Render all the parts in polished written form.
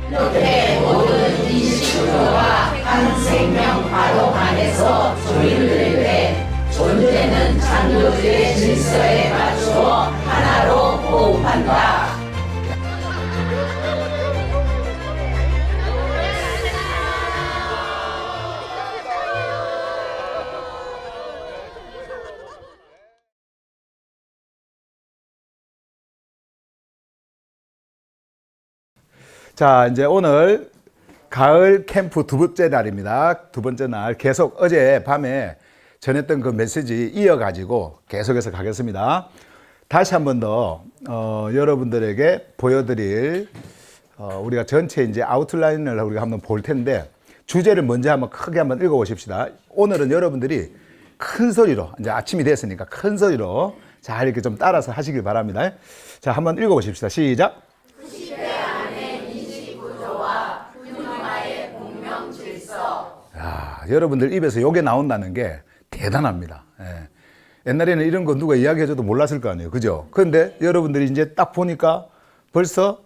이렇게 모든 인식구조와 한 생명 바로 안에서 조율되되 존재는 창조주의 질서에 맞추어 하나로 호흡한다. 자, 이제 오늘 가을 캠프 두 번째 날입니다. 두 번째 날 계속 어제 밤에 전했던 그 메시지 이어가지고 계속해서 가겠습니다. 다시 한 번 더 여러분들에게 보여드릴 우리가 전체 이제 아웃라인을 우리가 한번 볼 텐데 주제를 먼저 한번 크게 한번 읽어보십시다. 오늘은 여러분들이 큰 소리로 이제 아침이 됐으니까 큰 소리로 잘 이렇게 좀 따라서 하시길 바랍니다. 자, 한번 읽어보십시다. 시작. 여러분들 입에서 요게 나온다는 게 대단합니다. 예. 옛날에는 이런 거 누가 이야기해줘도 몰랐을 거 아니에요. 그죠? 그런데 여러분들이 이제 딱 보니까 벌써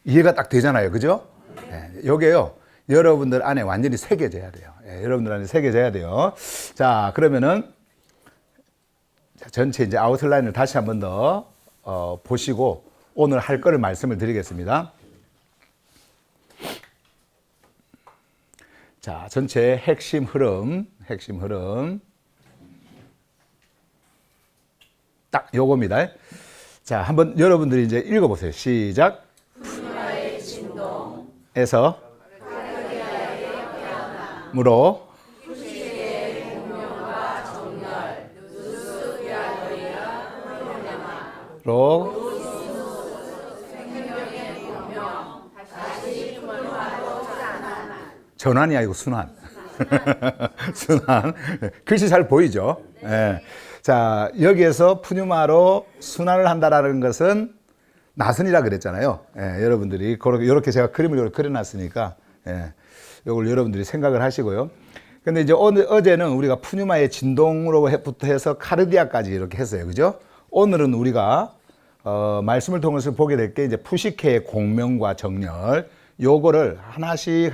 이해가 딱 되잖아요. 그죠? 예. 요게요, 여러분들 안에 완전히 새겨져야 돼요. 예. 여러분들 안에 새겨져야 돼요. 자, 그러면은 전체 이제 아웃라인을 다시 한 번 더 보시고 오늘 할 거를 말씀을 드리겠습니다. 자, 전체 핵심 흐름 딱 요겁니다. 자, 한번 여러분들이 이제 읽어보세요. 시작. 분야의 진동에서 무로 로 전환이 아니고 순환. 순환. 글씨 잘 보이죠? 예. 자, 여기에서 푸뉴마로 순환을 한다라는 것은 나선이라 그랬잖아요. 예, 여러분들이 이렇게 제가 그림을 그려놨으니까 예, 이걸 여러분들이 생각을 하시고요. 근데 이제 어제는 우리가 푸뉴마의 진동으로부터 해서 카르디아까지 이렇게 했어요. 그죠? 오늘은 우리가 말씀을 통해서 보게 될 게 이제 푸시케의 공명과 정렬, 요거를 하나씩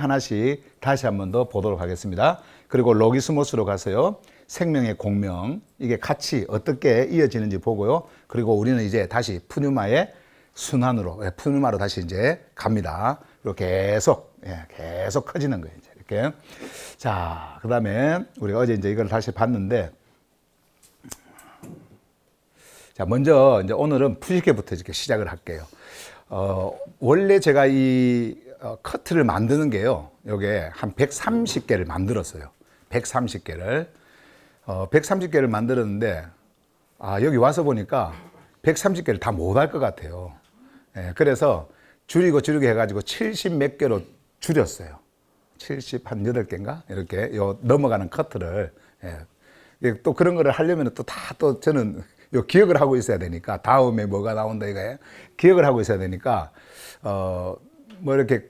다시 한 번 더 보도록 하겠습니다. 그리고 로기스모스로 가서요, 생명의 공명, 이게 같이 어떻게 이어지는지 보고요. 그리고 우리는 이제 다시 푸뉴마의 순환으로, 푸뉴마로 다시 이제 갑니다. 그리고 계속 커지는 거예요. 이제 이렇게. 자, 그 다음에 우리가 어제 이제 이걸 다시 봤는데, 자, 먼저 이제 오늘은 푸시케부터 이렇게 시작을 할게요. 원래 제가 이 커트를 만드는 게요, 요게 한 130개를 만들었어요. 130개를. 130개를 만들었는데, 여기 와서 보니까 130개를 다 못 할 것 같아요. 예, 그래서 줄이고 해가지고 70 몇 개로 줄였어요. 70 한 8개인가? 이렇게 넘어가는 커트를. 예. 또 그런 거를 하려면 또 저는 기억을 하고 있어야 되니까, 다음에 뭐가 나온다 이거예요. 기억을 하고 있어야 되니까, 뭐 이렇게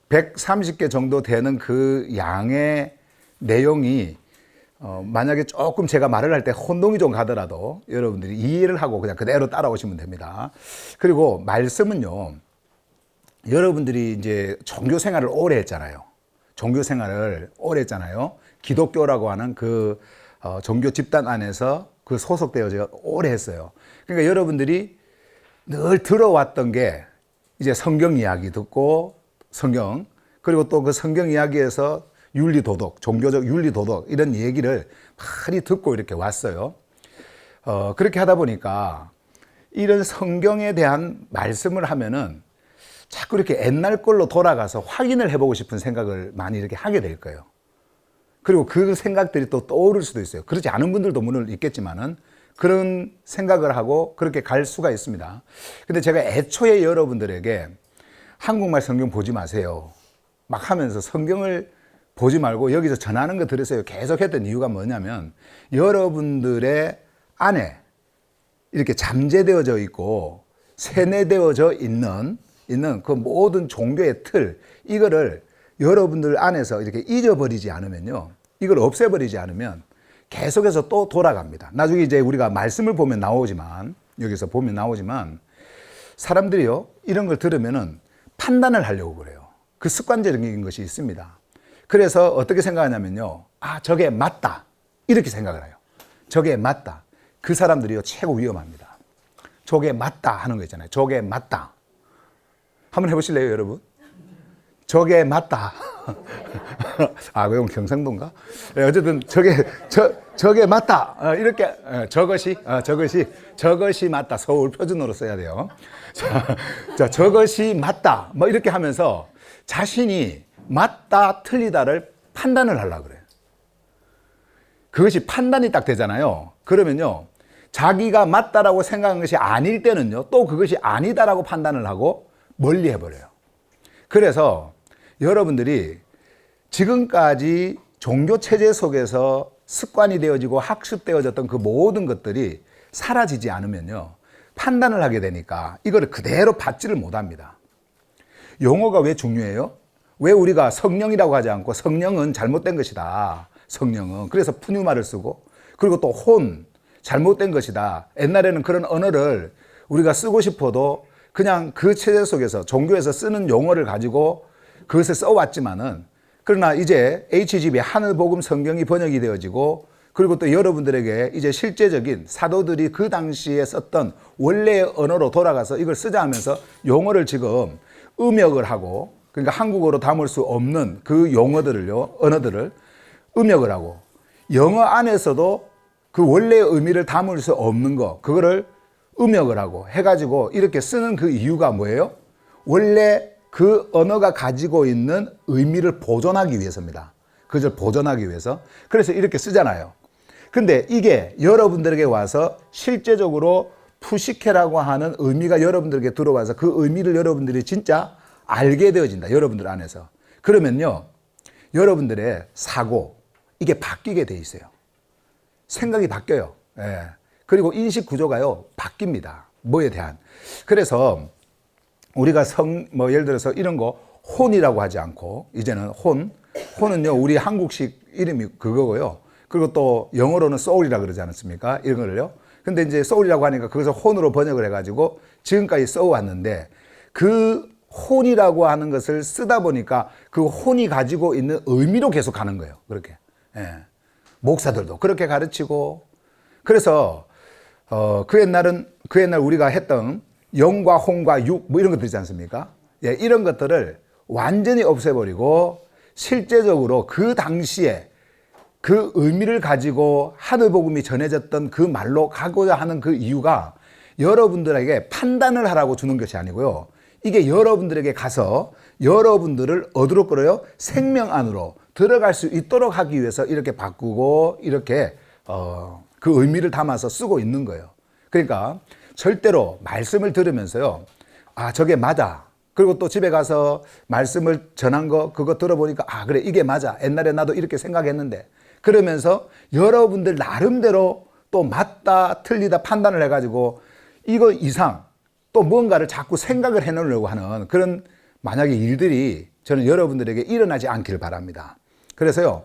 130개 정도 되는 그 양의 내용이 만약에 조금 제가 말을 할 때 혼동이 좀 가더라도 여러분들이 이해를 하고 그냥 그대로 따라오시면 됩니다. 그리고 말씀은요, 여러분들이 이제 종교 생활을 오래 했잖아요. 기독교라고 하는 그 종교 집단 안에서 그 소속되어 제가 오래 했어요. 그러니까 여러분들이 늘 들어왔던 게 이제 성경 이야기 듣고 그리고 또 그 성경 이야기에서 윤리도덕, 종교적 윤리도덕 이런 얘기를 많이 듣고 이렇게 왔어요. 그렇게 하다 보니까 이런 성경에 대한 말씀을 하면은 자꾸 이렇게 옛날 걸로 돌아가서 확인을 해보고 싶은 생각을 많이 이렇게 하게 될 거예요. 그리고 그 생각들이 또 떠오를 수도 있어요. 그렇지 않은 분들도 물론 있겠지만은 그런 생각을 하고 그렇게 갈 수가 있습니다. 근데 제가 애초에 여러분들에게 한국말 성경 보지 마세요 막 하면서 성경을 보지 말고 여기서 전하는 거 들으세요 계속 했던 이유가 뭐냐면, 여러분들의 안에 이렇게 잠재되어져 있고 세뇌되어져 있는 그 모든 종교의 틀, 이거를 여러분들 안에서 이렇게 잊어버리지 않으면요, 이걸 없애버리지 않으면 계속해서 또 돌아갑니다. 나중에 이제 우리가 말씀을 보면 나오지만, 여기서 보면 나오지만, 사람들이요, 이런 걸 들으면은 판단을 하려고 그래요. 그 습관적인 것이 있습니다. 그래서 어떻게 생각하냐면요. 아, 저게 맞다. 이렇게 생각을 해요. 저게 맞다. 그 사람들이요, 최고 위험합니다. 저게 맞다 하는 거 있잖아요. 저게 맞다. 한번 해보실래요, 여러분? 저게 맞다. 아, 그건 경상도인가? 네, 어쨌든 저게 맞다. 이렇게 저것이 맞다. 서울 표준어로 써야 돼요. 자, 저것이 맞다. 뭐 이렇게 하면서 자신이 맞다, 틀리다를 판단을 하려고 그래요. 그것이 판단이 딱 되잖아요. 그러면요, 자기가 맞다라고 생각한 것이 아닐 때는요, 또 그것이 아니다라고 판단을 하고 멀리 해버려요. 그래서 여러분들이 지금까지 종교 체제 속에서 습관이 되어지고 학습되어졌던 그 모든 것들이 사라지지 않으면요, 판단을 하게 되니까 이거를 그대로 받지를 못합니다. 용어가 왜 중요해요? 왜 우리가 성령이라고 하지 않고 성령은 잘못된 것이다. 성령은. 그래서 푸뉴마를 쓰고, 그리고 또 잘못된 것이다. 옛날에는 그런 언어를 우리가 쓰고 싶어도 그냥 그 체제 속에서 종교에서 쓰는 용어를 가지고 그것을 써왔지만은, 그러나 이제 HGB 하늘복음 성경이 번역이 되어지고, 그리고 또 여러분들에게 이제 실제적인 사도들이 그 당시에 썼던 원래의 언어로 돌아가서 이걸 쓰자 하면서 용어를 지금 음역을 하고, 그러니까 한국어로 담을 수 없는 그 용어들을요, 언어들을 음역을 하고, 영어 안에서도 그 원래의 의미를 담을 수 없는 거, 그거를 음역을 하고 해가지고 이렇게 쓰는 그 이유가 뭐예요? 원래 그 언어가 가지고 있는 의미를 보존하기 위해서입니다. 그걸 보존하기 위해서. 그래서 이렇게 쓰잖아요. 근데 이게 여러분들에게 와서 실제적으로 푸시케라고 하는 의미가 여러분들에게 들어와서 그 의미를 여러분들이 진짜 알게 되어진다. 여러분들 안에서. 그러면요, 여러분들의 사고, 이게 바뀌게 돼 있어요. 생각이 바뀌어요. 예. 그리고 인식 구조가요, 바뀝니다. 뭐에 대한. 그래서 우리가 예를 들어서 이런 거 혼이라고 하지 않고, 이제는 혼은요, 우리 한국식 이름이 그거고요. 그리고 또 영어로는 soul이라고 그러지 않았습니까? 이런 거를요. 근데 이제 soul이라고 하니까 그것을 혼으로 번역을 해가지고 지금까지 써왔는데, 그 혼이라고 하는 것을 쓰다 보니까 그 혼이 가지고 있는 의미로 계속 가는 거예요. 그렇게. 예. 목사들도 그렇게 가르치고. 그래서 그 옛날 우리가 했던 영과 혼과 육 뭐 이런 것들 있지 않습니까? 예, 이런 것들을 완전히 없애버리고 실제적으로 그 당시에 그 의미를 가지고 하늘복음이 전해졌던 그 말로 가고자 하는 그 이유가 여러분들에게 판단을 하라고 주는 것이 아니고요. 이게 여러분들에게 가서 여러분들을 어디로 끌어요? 생명 안으로 들어갈 수 있도록 하기 위해서 이렇게 바꾸고 이렇게 그 의미를 담아서 쓰고 있는 거예요. 그러니까 절대로 말씀을 들으면서요, 아, 저게 맞아. 그리고 또 집에 가서 말씀을 전한 거 그거 들어보니까 아, 그래, 이게 맞아. 옛날에 나도 이렇게 생각했는데. 그러면서 여러분들 나름대로 또 맞다 틀리다 판단을 해가지고 이거 이상 또 뭔가를 자꾸 생각을 해놓으려고 하는 그런 만약에 일들이 저는 여러분들에게 일어나지 않기를 바랍니다. 그래서요,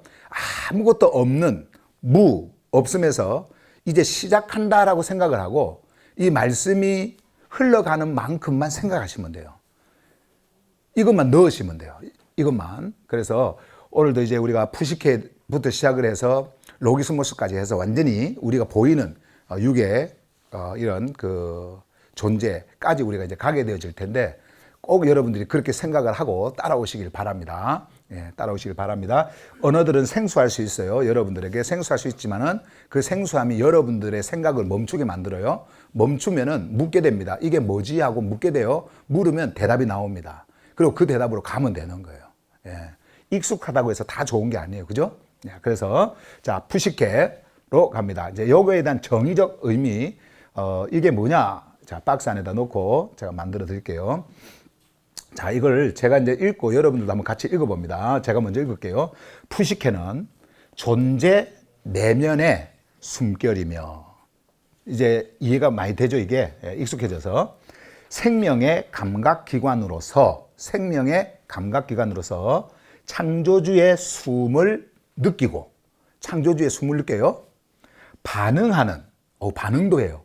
아무것도 없는 없음에서 이제 시작한다라고 생각을 하고 이 말씀이 흘러가는 만큼만 생각하시면 돼요. 이것만 넣으시면 돼요. 이것만. 그래서 오늘도 이제 우리가 푸시케부터 시작을 해서 로기스모스까지 해서 완전히 우리가 보이는 육의 이런 그 존재까지 우리가 이제 가게 되어질 텐데 꼭 여러분들이 그렇게 생각을 하고 따라오시길 바랍니다. 예, 따라오시길 바랍니다. 언어들은 생소할 수 있어요. 여러분들에게 생소할 수 있지만은 그 생소함이 여러분들의 생각을 멈추게 만들어요. 멈추면은 묻게 됩니다. 이게 뭐지? 하고 묻게 돼요. 물으면 대답이 나옵니다. 그리고 그 대답으로 가면 되는 거예요. 예, 익숙하다고 해서 다 좋은 게 아니에요. 그죠? 예, 그래서 자, 푸시케로 갑니다. 이제 요거에 대한 정의적 의미, 이게 뭐냐? 자, 박스 안에다 놓고 제가 만들어 드릴게요. 자, 이걸 제가 이제 읽고 여러분들도 한번 같이 읽어봅니다. 제가 먼저 읽을게요. 푸시케는 존재 내면의 숨결이며, 이제 이해가 많이 되죠, 이게? 익숙해져서. 생명의 감각기관으로서 창조주의 숨을 느끼고, 창조주의 숨을 느껴요. 반응하는, 반응도 해요.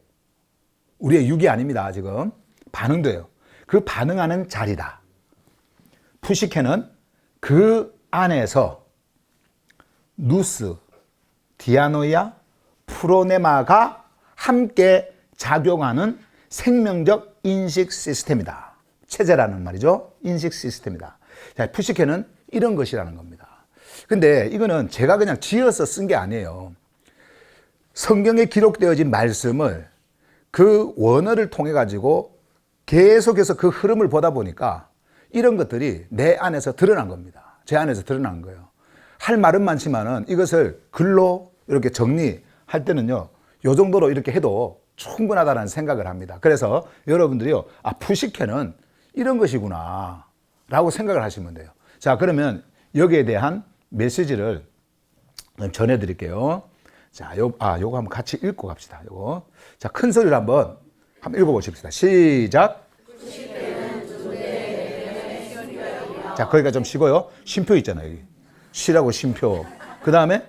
우리의 육이 아닙니다, 지금. 반응도 해요. 그 반응하는 자리다. 푸시케는 그 안에서 누스, 디아노이아, 프로네마가 함께 작용하는 생명적 인식 시스템이다. 체제라는 말이죠. 인식 시스템이다. 자, 푸시케는 이런 것이라는 겁니다. 근데 이거는 제가 그냥 지어서 쓴 게 아니에요. 성경에 기록되어진 말씀을 그 원어를 통해 가지고 계속해서 그 흐름을 보다 보니까 이런 것들이 내 안에서 드러난 겁니다. 제 안에서 드러난 거예요. 할 말은 많지만은 이것을 글로 이렇게 정리할 때는요, 요 정도로 이렇게 해도 충분하다는 생각을 합니다. 그래서 여러분들이요, 아, 푸시케는 이런 것이구나 라고 생각을 하시면 돼요. 자, 그러면 여기에 대한 메시지를 전해 드릴게요. 자, 요거 한번 같이 읽고 갑시다. 요거. 자, 큰 소리로 한번 읽어 보십시다. 시작. 자, 거기가 좀 쉬고요. 쉼표 있잖아요. 여기. 쉬라고 쉼표. 그 다음에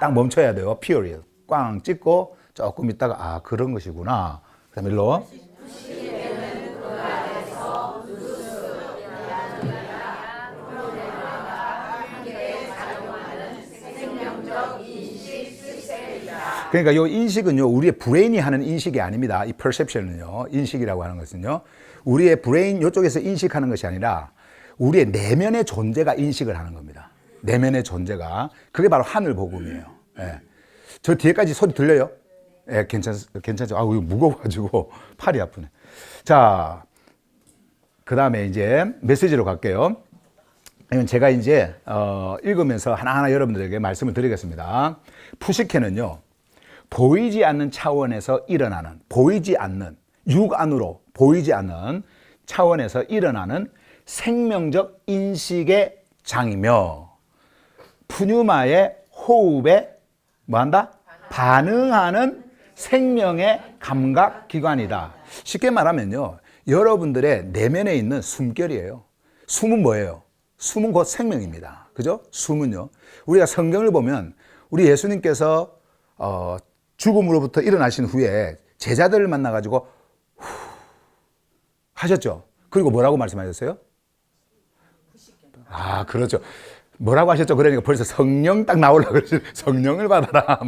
딱 멈춰야 돼요. period. 꽝 찍고 조금 있다가 아, 그런 것이구나. 그 다음에 일로. 그러니까 이 인식은요, 우리의 브레인이 하는 인식이 아닙니다. 이 perception은요, 인식이라고 하는 것은요, 우리의 브레인 이쪽에서 인식하는 것이 아니라 우리의 내면의 존재가 인식을 하는 겁니다. 내면의 존재가. 그게 바로 하늘 복음이에요. 예. 저 뒤에까지 소리 들려요? 예, 괜찮죠? 아, 이거 무거워가지고 팔이 아프네. 자, 그 다음에 이제 메시지로 갈게요. 제가 이제 읽으면서 하나하나 여러분들에게 말씀을 드리겠습니다. 푸시케는요, 보이지 않는 차원에서 일어나는, 보이지 않는, 육안으로 보이지 않는 차원에서 일어나는 생명적 인식의 장이며, 푸뉴마의 호흡에 뭐한다? 반응하는 생명의 감각기관이다. 쉽게 말하면요, 여러분들의 내면에 있는 숨결이에요. 숨은 뭐예요? 숨은 곧 생명입니다. 그죠? 숨은요. 우리가 성경을 보면 우리 예수님께서 죽음으로부터 일어나신 후에 제자들을 만나가지고 하셨죠. 그리고 뭐라고 말씀하셨어요? 아, 그렇죠. 뭐라고 하셨죠? 그러니까 벌써 성령 딱 나오려고 그러지. 성령을 받아라.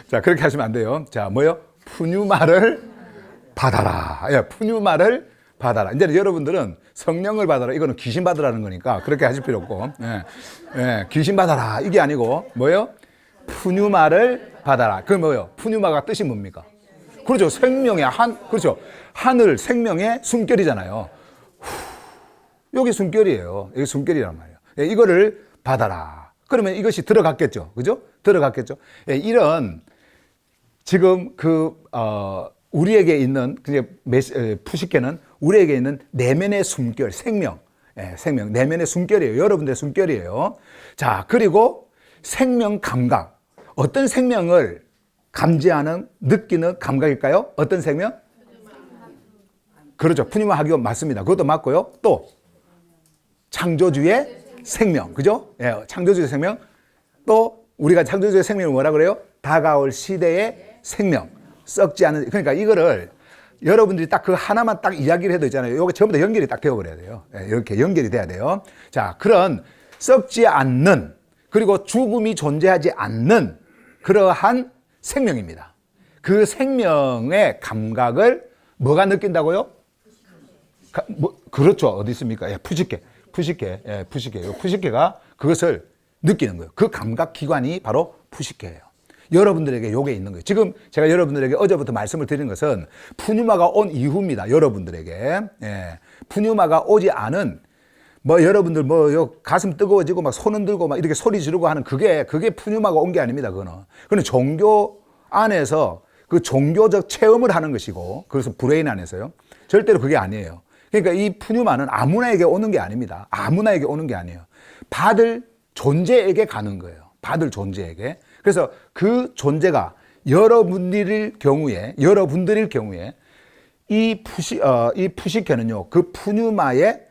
자, 그렇게 하시면 안 돼요. 자, 뭐요? 푸뉴마를 받아라. 예, 푸뉴마를 받아라. 이제 여러분들은 성령을 받아라. 이거는 귀신 받으라는 거니까 그렇게 하실 필요 없고. 예, 예, 귀신 받아라. 이게 아니고 뭐예요? 푸뉴마를 받아라. 그게 뭐예요? 푸뉴마가 뜻이 뭡니까? 그렇죠. 생명의 그렇죠. 하늘 생명의 숨결이잖아요. 여기 숨결이에요. 여기 숨결이란 말이에요. 예, 이거를 받아라. 그러면 이것이 들어갔겠죠. 그죠? 들어갔겠죠. 예, 이런 지금 우리에게 있는 푸시케는 우리에게 있는 내면의 숨결, 생명, 예, 생명, 내면의 숨결이에요. 여러분들의 숨결이에요. 자, 그리고 생명 감각. 어떤 생명을 감지하는, 느끼는 감각일까요? 어떤 생명? 그렇죠. 푸니마 하기원 맞습니다. 그것도 맞고요. 또 창조주의 생명, 그죠? 예, 창조주의 생명. 또 우리가 창조주의 생명을 뭐라 그래요? 다가올 시대의 생명. 썩지 않은, 그러니까 이거를 여러분들이 딱 그 하나만 딱 이야기를 해도 있잖아요. 이게 전부 다 연결이 딱 되어버려야 돼요. 예, 이렇게 연결이 돼야 돼요. 자, 그런 썩지 않는, 그리고 죽음이 존재하지 않는 그러한 생명입니다. 그 생명의 감각을 뭐가 느낀다고요? 그렇죠. 어디 있습니까? 예, 푸시케. 예, 푸시케. 푸시케가 그것을 느끼는 거예요. 그 감각 기관이 바로 푸시케예요. 여러분들에게 요게 있는 거예요. 지금 제가 여러분들에게 어제부터 말씀을 드린 것은 푸뉴마가 온 이후입니다. 여러분들에게. 예, 푸뉴마가 오지 않은 여러분들 가슴 뜨거워지고 막 손 흔들고 막 이렇게 소리 지르고 하는 그게 푸뉴마가 온 게 아닙니다. 그거는 종교 안에서 그 종교적 체험을 하는 것이고, 그래서 브레인 안에서요. 절대로 그게 아니에요. 그러니까 이 푸뉴마는 아무나에게 오는 게 아닙니다. 아무나에게 오는 게 아니에요. 받을 존재에게 가는 거예요. 받을 존재에게. 그래서 그 존재가 여러분들일 경우에 이 푸시케는요, 그 푸뉴마의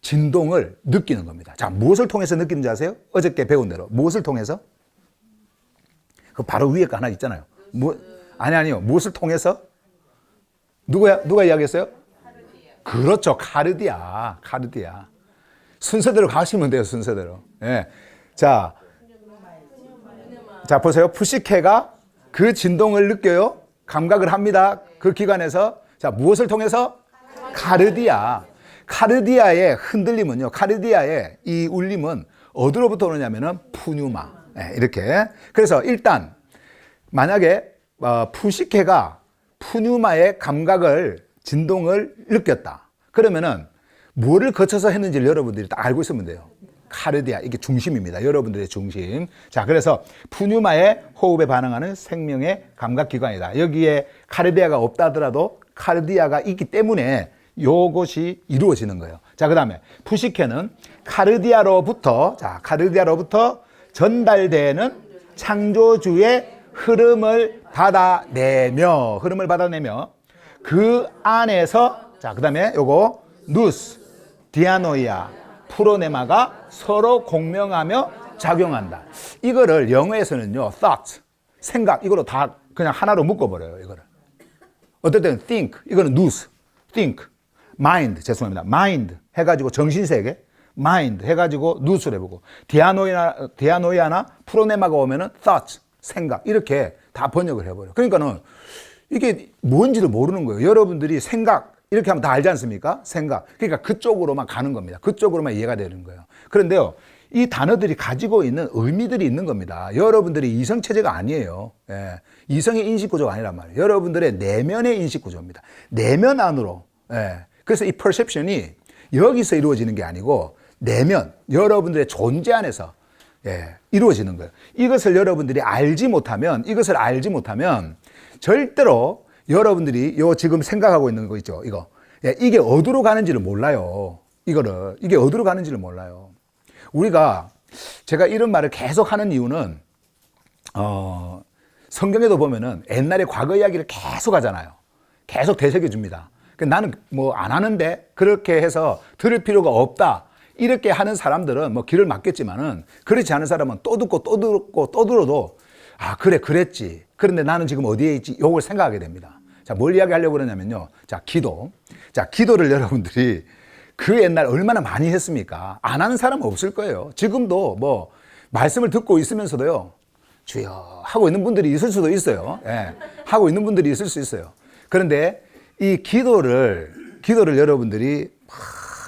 진동을 느끼는 겁니다. 자, 무엇을 통해서 느끼는지 아세요? 어저께 배운 대로. 무엇을 통해서? 그 바로 위에 거 하나 있잖아요. 아니요. 무엇을 통해서? 누가 이야기했어요? 그렇죠. 카르디아. 순서대로 가시면 돼요. 순서대로. 예. 자, 보세요. 푸시케가 그 진동을 느껴요. 감각을 합니다. 그 기관에서. 자, 무엇을 통해서? 카르디아의 흔들림은요. 카르디아의 이 울림은 어디로부터 오느냐면은 푸뉴마. 예, 이렇게. 그래서 일단 만약에 푸시케가 푸뉴마의 감각을 진동을 느꼈다. 그러면은 뭐를 거쳐서 했는지를 여러분들이 다 알고 있으면 돼요. 카르디아, 이게 중심입니다. 여러분들의 중심. 자, 그래서 푸뉴마의 호흡에 반응하는 생명의 감각기관이다. 여기에 카르디아가 없다 하더라도 카르디아가 있기 때문에 요것이 이루어지는 거예요. 자, 그 다음에 푸시케는 카르디아로부터 전달되는 창조주의 흐름을 받아내며 그 안에서, 자, 그 다음에 요거 누스, 디아노이아, 프로네마가 서로 공명하며 작용한다. 이거를 영어에서는요, thought, 생각, 이거로 다 그냥 하나로 묶어버려요, 이거를. 어떨 때는 think, 이거는 nous, think, mind, 죄송합니다. mind 해가지고 정신세계, mind 해가지고 nous를 해보고, 디아노이아나 프로네마가 오면은 thought, 생각, 이렇게 다 번역을 해버려요. 그러니까는 이게 뭔지를 모르는 거예요. 여러분들이 생각, 이렇게 하면 다 알지 않습니까? 생각. 그러니까 그쪽으로만 가는 겁니다. 그쪽으로만 이해가 되는 거예요. 그런데요, 이 단어들이 가지고 있는 의미들이 있는 겁니다. 여러분들이 이성체제가 아니에요. 예. 이성의 인식구조가 아니란 말이에요. 여러분들의 내면의 인식구조입니다. 내면 안으로. 예. 그래서 이 perception이 여기서 이루어지는 게 아니고 내면, 여러분들의 존재 안에서 이루어지는 거예요. 이것을 여러분들이 알지 못하면 절대로 여러분들이 지금 생각하고 있는 거 있죠, 이거. 이게 어디로 가는지를 몰라요. 이게 어디로 가는지를 몰라요. 제가 이런 말을 계속 하는 이유는, 성경에도 보면은 옛날에 과거 이야기를 계속 하잖아요. 계속 되새겨줍니다. 나는 뭐 안 하는데 그렇게 해서 들을 필요가 없다. 이렇게 하는 사람들은 뭐 길을 막겠지만은 그렇지 않은 사람은 또 듣고 또 들어도 그래, 그랬지. 그런데 나는 지금 어디에 있지? 요걸 생각하게 됩니다. 자, 뭘 이야기하려고 그러냐면요. 자, 기도. 자, 기도를 여러분들이 그 옛날 얼마나 많이 했습니까? 안 하는 사람은 없을 거예요. 지금도 뭐 말씀을 듣고 있으면서도요. 주여 하고 있는 분들이 있을 수도 있어요. 예. 하고 있는 분들이 있을 수 있어요. 그런데 이 기도를 여러분들이 막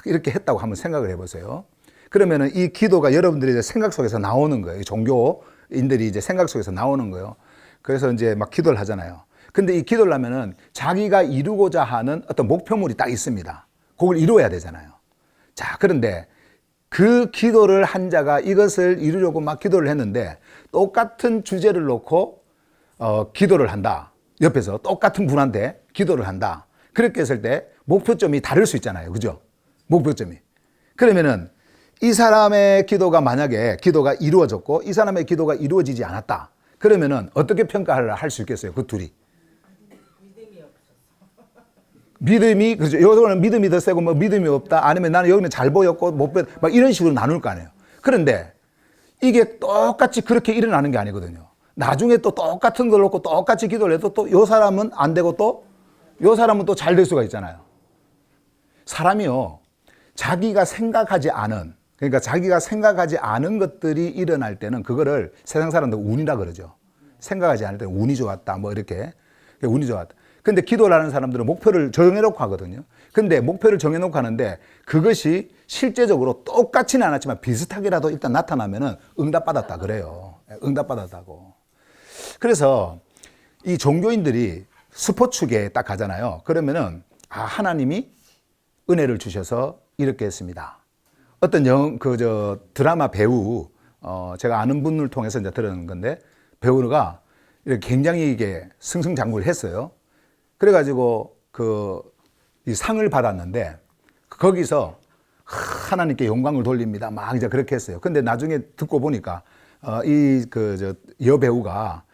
이렇게 했다고 한번 생각을 해보세요. 그러면은 이 기도가 여러분들이 이제 생각 속에서 나오는 거예요. 종교인들이 이제 생각 속에서 나오는 거예요. 그래서 이제 막 기도를 하잖아요. 근데 이 기도를 하면은 자기가 이루고자 하는 어떤 목표물이 딱 있습니다. 그걸 이루어야 되잖아요. 자, 그런데 그 기도를 한 자가 이것을 이루려고 막 기도를 했는데 똑같은 주제를 놓고 기도를 한다. 옆에서 똑같은 분한테 기도를 한다. 그렇게 했을 때 목표점이 다를 수 있잖아요. 그죠? 목표점이. 그러면은 이 사람의 기도가 만약에 기도가 이루어졌고 이 사람의 기도가 이루어지지 않았다. 그러면은 어떻게 평가를 할 수 있겠어요? 그 둘이. 믿음이, 그죠? 여기서는 믿음이 더 세고 뭐 믿음이 없다. 아니면 나는 여기는 잘 보였고 못 보였다. 막 이런 식으로 나눌 거 아니에요. 그런데 이게 똑같이 그렇게 일어나는 게 아니거든요. 나중에 또 똑같은 걸 놓고 똑같이 기도를 해도 또 요 사람은 안 되고 또 요 사람은 또 잘 될 수가 있잖아요. 사람이요. 자기가 생각하지 않은 것들이 일어날 때는 그거를 세상 사람들 운이라 그러죠. 생각하지 않을 때는 운이 좋았다. 뭐 이렇게. 운이 좋았다. 근데 기도를 하는 사람들은 목표를 정해놓고 하거든요. 근데 목표를 정해놓고 하는데 그것이 실제적으로 똑같지는 않았지만 비슷하게라도 일단 나타나면은 응답받았다 그래요. 응답받았다고. 그래서 이 종교인들이 스포츠계에 딱 가잖아요. 그러면은 하나님이 은혜를 주셔서 이렇게 했습니다. 어떤 드라마 배우, 제가 아는 분을 통해서 이제 들은 건데 배우가 이렇게 굉장히 이게 승승장구를 했어요. 그래가지고 이 상을 받았는데 거기서 하나님께 영광을 돌립니다. 막 이제 그렇게 했어요. 근데 나중에 듣고 보니까 여배우가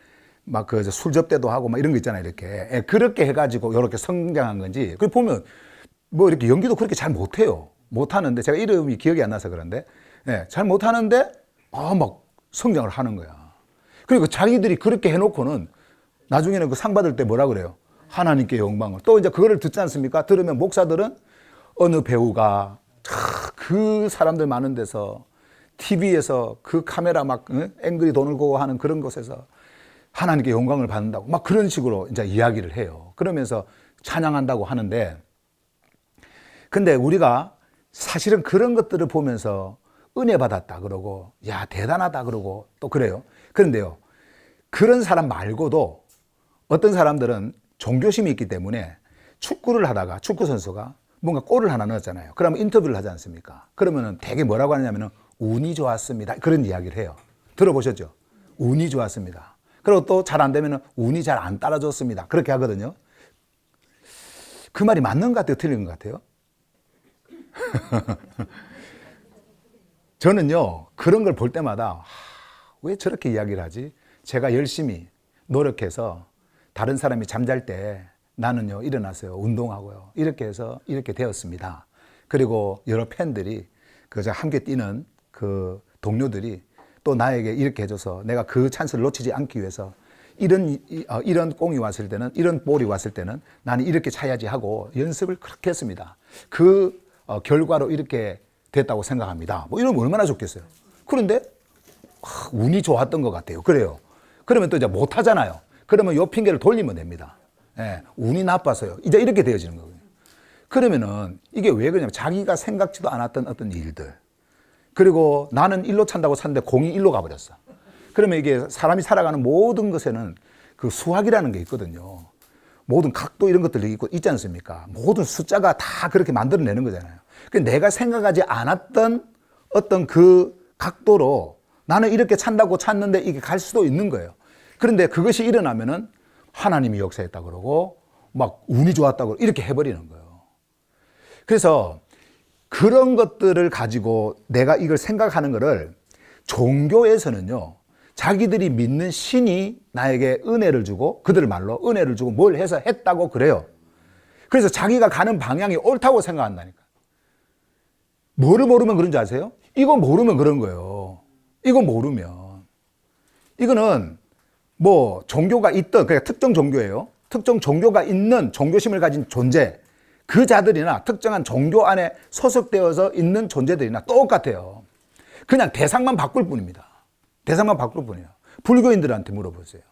막 술 접대도 하고 막 이런 거 있잖아요. 이렇게 그렇게 해가지고 이렇게 성장한 건지. 그 보면 뭐 이렇게 연기도 그렇게 잘 못해요. 못하는데 제가 이름이 기억이 안 나서 그런데 잘 못하는데 막 성장을 하는 거야. 그리고 자기들이 그렇게 해놓고는 나중에는 그 상 받을 때 뭐라 그래요? 하나님께 영광을. 또 이제 그거를 듣지 않습니까? 들으면 목사들은 어느 배우가 그 사람들 많은 데서 TV에서 그 카메라 막 앵글이 돌고 하는 그런 곳에서 하나님께 영광을 받는다고 막 그런 식으로 이제 이야기를 해요. 그러면서 찬양한다고 하는데, 근데 우리가 사실은 그런 것들을 보면서 은혜 받았다 그러고, 야, 대단하다 그러고 또 그래요. 그런데요, 그런 사람 말고도 어떤 사람들은 종교심이 있기 때문에 축구를 하다가 축구 선수가 뭔가 골을 하나 넣었잖아요. 그러면 인터뷰를 하지 않습니까? 그러면은 되게 뭐라고 하냐면은 운이 좋았습니다. 그런 이야기를 해요. 들어보셨죠? 운이 좋았습니다. 그리고 또 잘 안 되면은 운이 잘 안 따라줬습니다. 그렇게 하거든요. 그 말이 맞는 것 같아요? 틀린 것 같아요? 저는요, 그런 걸 볼 때마다 왜 저렇게 이야기를 하지? 제가 열심히 노력해서 다른 사람이 잠잘 때 나는요, 일어나서요, 운동하고요. 이렇게 해서 이렇게 되었습니다. 그리고 여러 팬들이, 그저 함께 뛰는 그 동료들이 또 나에게 이렇게 해줘서 내가 그 찬스를 놓치지 않기 위해서 이런 공이 왔을 때는, 이런 볼이 왔을 때는 나는 이렇게 차야지 하고 연습을 그렇게 했습니다. 그 결과로 이렇게 됐다고 생각합니다. 뭐 이러면 얼마나 좋겠어요. 그런데 운이 좋았던 것 같아요. 그래요. 그러면 또 이제 못하잖아요. 그러면 요 핑계를 돌리면 됩니다. 예, 운이 나빠서요. 이제 이렇게 되어지는 거거든요. 그러면은 이게 왜 그러냐면 자기가 생각지도 않았던 어떤 일들. 그리고 나는 일로 찬다고 찼는데 공이 일로 가버렸어. 그러면 이게 사람이 살아가는 모든 것에는 그 수학이라는 게 있거든요. 모든 각도 이런 것들이 있지 않습니까? 모든 숫자가 다 그렇게 만들어내는 거잖아요. 내가 생각하지 않았던 어떤 그 각도로 나는 이렇게 찬다고 찼는데 이게 갈 수도 있는 거예요. 그런데 그것이 일어나면은 하나님이 역사했다 그러고 막 운이 좋았다 그러고 이렇게 해버리는 거예요. 그래서 그런 것들을 가지고 내가 이걸 생각하는 거를 종교에서는요, 자기들이 믿는 신이 나에게 은혜를 주고 그들 말로 은혜를 주고 뭘 해서 했다고 그래요. 그래서 자기가 가는 방향이 옳다고 생각한다니까. 뭐를 모르면 그런 줄 아세요? 이거 모르면 그런 거예요. 이거 모르면. 이거는 뭐 종교가 있던, 그러니까 특정 종교예요. 특정 종교가 있는 종교심을 가진 존재, 그 자들이나 특정한 종교 안에 소속되어서 있는 존재들이나 똑같아요. 그냥 대상만 바꿀 뿐입니다. 대상만 바꿀 뿐이에요. 불교인들한테 물어보세요.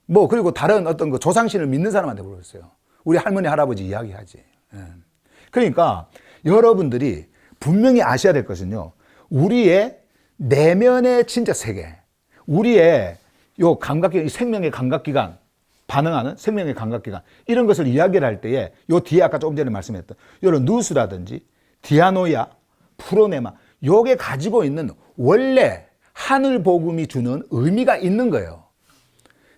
뭐 그리고 다른 어떤 그 조상신을 믿는 사람한테 물어보세요. 우리 할머니 할아버지 이야기하지. 그러니까 여러분들이 분명히 아셔야 될 것은요, 우리의 내면의 진짜 세계, 우리의 요 감각기관, 생명의 감각기관, 반응하는 생명의 감각기관, 이런 것을 이야기를 할 때에 요 뒤에 아까 조금 전에 말씀했던 이런 누스라든지 디아노야, 프로네마, 요게 가지고 있는 원래 하늘 복음이 주는 의미가 있는 거예요.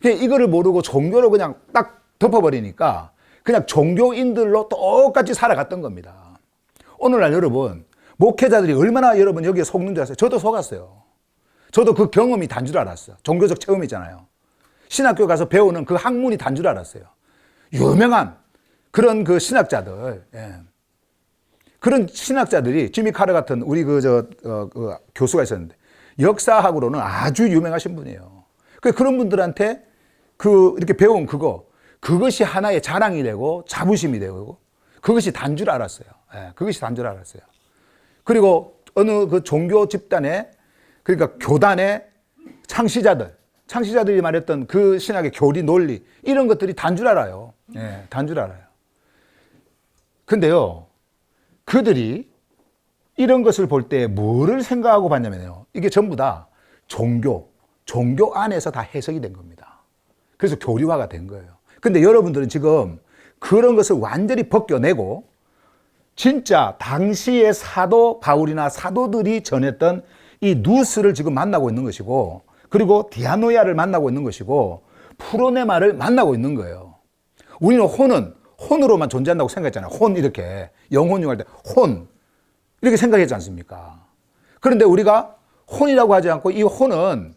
이거를 모르고 종교로 그냥 딱 덮어버리니까 그냥 종교인들로 똑같이 살아갔던 겁니다. 오늘날 여러분, 목회자들이 얼마나 여러분 여기에 속는 줄 아세요? 저도 속았어요. 저도 그 경험이 단 줄 알았어요. 종교적 체험이잖아요. 신학교 가서 배우는 그 학문이 단 줄 알았어요. 유명한 그런 그 신학자들, 예. 그런 신학자들이 지미 카르 같은 우리 그 교수가 있었는데 역사학으로는 아주 유명하신 분이에요. 그런 분들한테 이렇게 배운 그것이 하나의 자랑이 되고 자부심이 되고 그것이 단 줄 알았어요. 예, 그것이 단 줄 알았어요. 그리고 어느 그 종교 집단의, 그러니까 교단의 창시자들이 말했던 그 신학의 교리, 논리, 이런 것들이 단 줄 알아요. 예, 단 줄 알아요. 근데요, 그들이 이런 것을 볼 때 뭐를 생각하고 봤냐면요, 이게 전부 다 종교 안에서 다 해석이 된 겁니다. 그래서 교리화가 된 거예요. 근데 여러분들은 지금 그런 것을 완전히 벗겨내고 진짜 당시의 사도 바울이나 사도들이 전했던 이 누스를 지금 만나고 있는 것이고, 그리고 디아노야를 만나고 있는 것이고, 프로네마를 만나고 있는 거예요. 우리는 혼으로만 존재한다고 생각했잖아요. 혼, 이렇게 영혼 융할 때 혼 이렇게 생각했지 않습니까? 그런데 우리가 혼이라고 하지 않고 이 혼은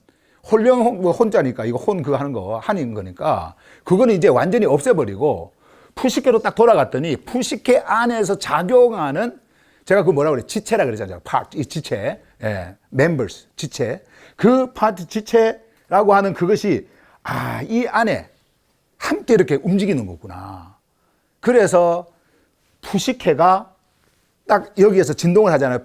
혼자니까 이거 혼 그거 하는 거 한인 거니까 그거는 이제 완전히 없애버리고 푸시케로 딱 돌아갔더니 푸시케 안에서 작용하는, 제가 그 뭐라고 그래, 지체라 그러잖아요. 이 지체, 예, members, 지체. 그 파트 지체라고 하는 그것이 이 안에 함께 이렇게 움직이는 거구나. 그래서 푸시케가 딱 여기에서 진동을 하잖아요.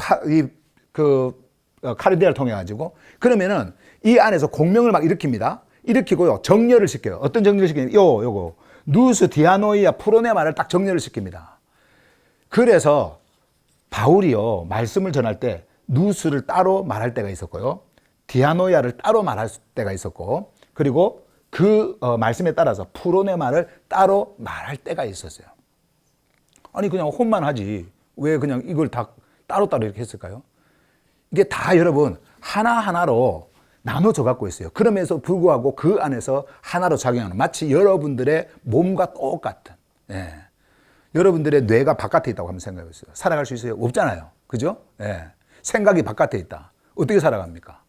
카르디아를 통해 가지고. 그러면은 이 안에서 공명을 막 일으킵니다. 일으키고요. 정렬을 시켜요. 어떤 정렬을 시키냐면 요거 누스 디아노이아 프로네마를 딱 정렬을 시킵니다. 그래서 바울이요 말씀을 전할 때 누스를 따로 말할 때가 있었고요. 디아노이아를 따로 말할 때가 있었고, 그리고 그 말씀에 따라서 프로네마를 따로 말할 때가 있었어요. 아니 그냥 혼만 하지 왜 그냥 이걸 다 따로따로 이렇게 했을까요? 이게 다 여러분 하나하나로 나눠져 갖고 있어요. 그러면서 불구하고 그 안에서 하나로 작용하는, 마치 여러분들의 몸과 똑같은, 예. 여러분들의 뇌가 바깥에 있다고 한번 생각해 보세요. 살아갈 수 있어요? 없잖아요. 그죠? 예. 생각이 바깥에 있다. 어떻게 살아갑니까?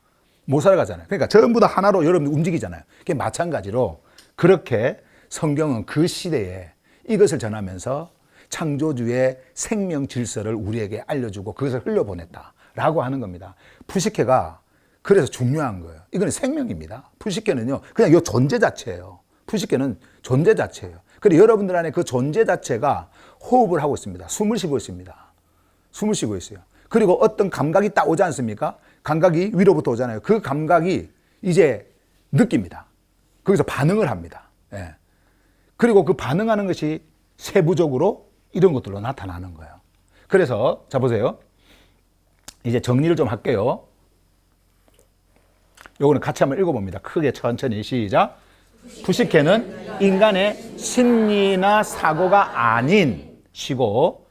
못 살아가잖아요. 그러니까 전부 다 하나로 여러분들 움직이잖아요. 그게 마찬가지로 그렇게 성경은 그 시대에 이것을 전하면서 창조주의 생명 질서를 우리에게 알려주고 그것을 흘려보냈다라고 하는 겁니다. 푸시케가 그래서 중요한 거예요. 이거는 생명입니다. 푸시케는요, 그냥 이 존재 자체예요. 푸시케는 존재 자체예요. 그리고 여러분들 안에 그 존재 자체가 호흡을 하고 있습니다. 숨을 쉬고 있습니다. 숨을 쉬고 있어요. 그리고 어떤 감각이 딱 오지 않습니까? 감각이 위로부터 오잖아요. 그 감각이 이제 느낍니다. 거기서 반응을 합니다. 예. 그리고 그 반응하는 것이 세부적으로 이런 것들로 나타나는 거예요. 그래서 자 보세요. 이제 정리를 좀 할게요. 요거는 같이 한번 읽어봅니다. 크게 천천히 시작. 푸시케는 인간의 심리나 사고가 아닌 쉬고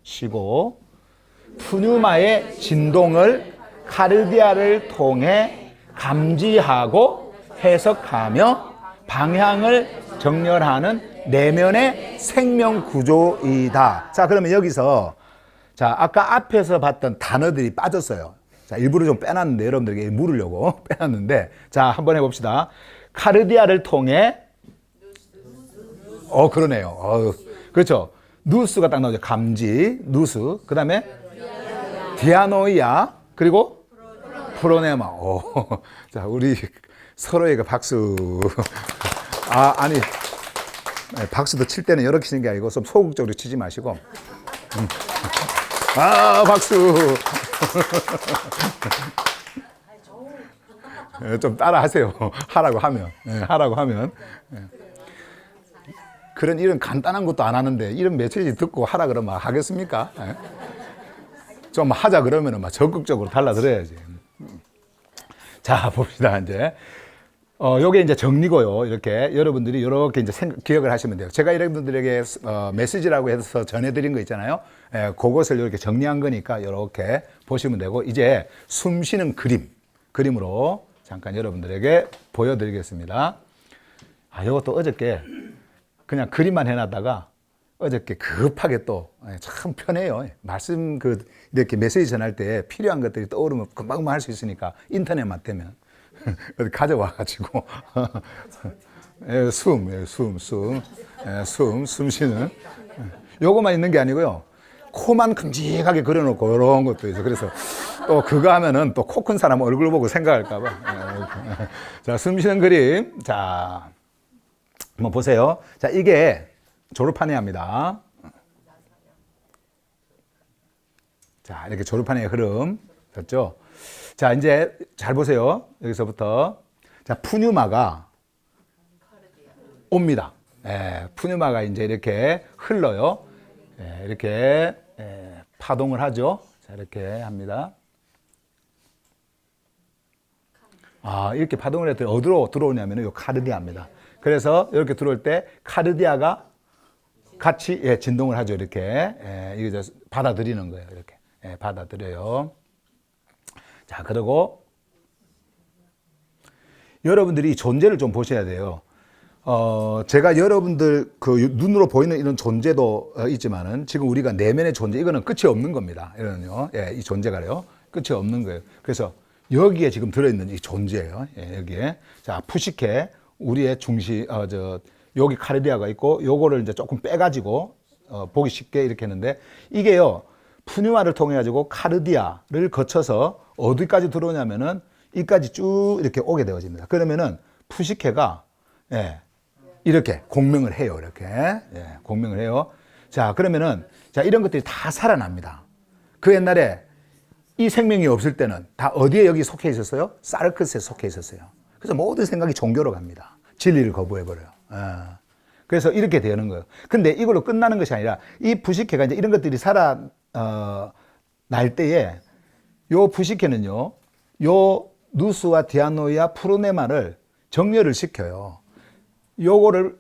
푸뉴마의 진동을 카르디아를 통해 감지하고 해석하며 방향을 정렬하는 내면의 생명 구조이다. 자, 그러면 여기서 자, 아까 앞에서 봤던 단어들이 빠졌어요. 자, 일부러 좀 빼놨는데 여러분들에게 물으려고 빼놨는데, 자, 한번 해봅시다. 카르디아를 통해 그러네요. 그렇죠. 누스가 딱 나오죠. 감지, 누스. 그 다음에 디아노이아, 그리고 프로네마. 자, 우리 서로에게 박수. 아니, 박수도 칠 때는 이렇게 치는 게 아니고 좀 소극적으로 치지 마시고. 박수. 좀 따라 하세요. 하라고 하면. 이런 간단한 것도 안 하는데 이런 메시지 듣고 하라 그러면 하겠습니까? 좀 하자 그러면 막 적극적으로 달라들어야지. 자, 봅시다, 이제. 요게 이제 정리고요. 이렇게 여러분들이 이렇게 이제 기억을 하시면 돼요. 제가 여러분들에게 메시지라고 해서 전해드린 거 있잖아요. 그것을 이렇게 정리한 거니까 이렇게 보시면 되고, 이제 숨 쉬는 그림으로 잠깐 여러분들에게 보여드리겠습니다. 이것도 어저께 그냥 그림만 해놨다가 어저께 급하게 또 참 편해요. 말씀 이렇게 메시지 전할 때 필요한 것들이 떠오르면 금방금방 할 수 있으니까 인터넷만 되면 어디 가져와가지고 숨 쉬는 요거만 있는 게 아니고요. 코만 큼직하게 그려놓고 이런 것도 있어요. 그래서 또 그거 하면은 또 코 큰 사람 얼굴 보고 생각할까봐. 자, 숨 쉬는 그림. 자, 한번 보세요. 자, 이게 졸업한 해합니다. 자, 이렇게 졸업한 해의 흐름. 됐죠? 자, 이제 잘 보세요. 여기서부터. 자, 푸뉴마가 옵니다. 푸뉴마가 이제 이렇게 흘러요. 이렇게 파동을 하죠. 자, 이렇게 합니다. 이렇게 파동을 할 때 어디로 들어오냐면 요 카르디아입니다. 그래서 이렇게 들어올 때 카르디아가 같이 진동을 하죠. 이렇게 이거 받아들이는 거예요. 이렇게 받아들여요. 자, 그리고 여러분들이 존재를 좀 보셔야 돼요. 제가 여러분들 눈으로 보이는 이런 존재도 있지만은 지금 우리가 내면의 존재, 이거는 끝이 없는 겁니다. 이거는요. 이 존재가요. 끝이 없는 거예요. 그래서 여기에 지금 들어있는 이 존재예요. 여기에. 자, 푸시케, 우리의 중심, 여기 카르디아가 있고, 요거를 이제 조금 빼가지고, 보기 쉽게 이렇게 했는데, 이게요, 푸뉴마를 통해가지고 카르디아를 거쳐서 어디까지 들어오냐면은, 이까지 쭉 이렇게 오게 되어집니다. 그러면은, 푸시케가, 이렇게 공명을 해요. 이렇게. 예, 공명을 해요. 자, 그러면은, 자, 이런 것들이 다 살아납니다. 그 옛날에 이 생명이 없을 때는 다 어디에 여기 속해 있었어요? 사르크스에 속해 있었어요. 그래서 모든 생각이 종교로 갑니다. 진리를 거부해버려요. 예. 그래서 이렇게 되는 거예요. 근데 이걸로 끝나는 것이 아니라 이 부식회가 이제 이런 것들이 날 때에 요 부식회는요, 요 누스와 디아노이아 프로네마를 정렬을 시켜요. 요거를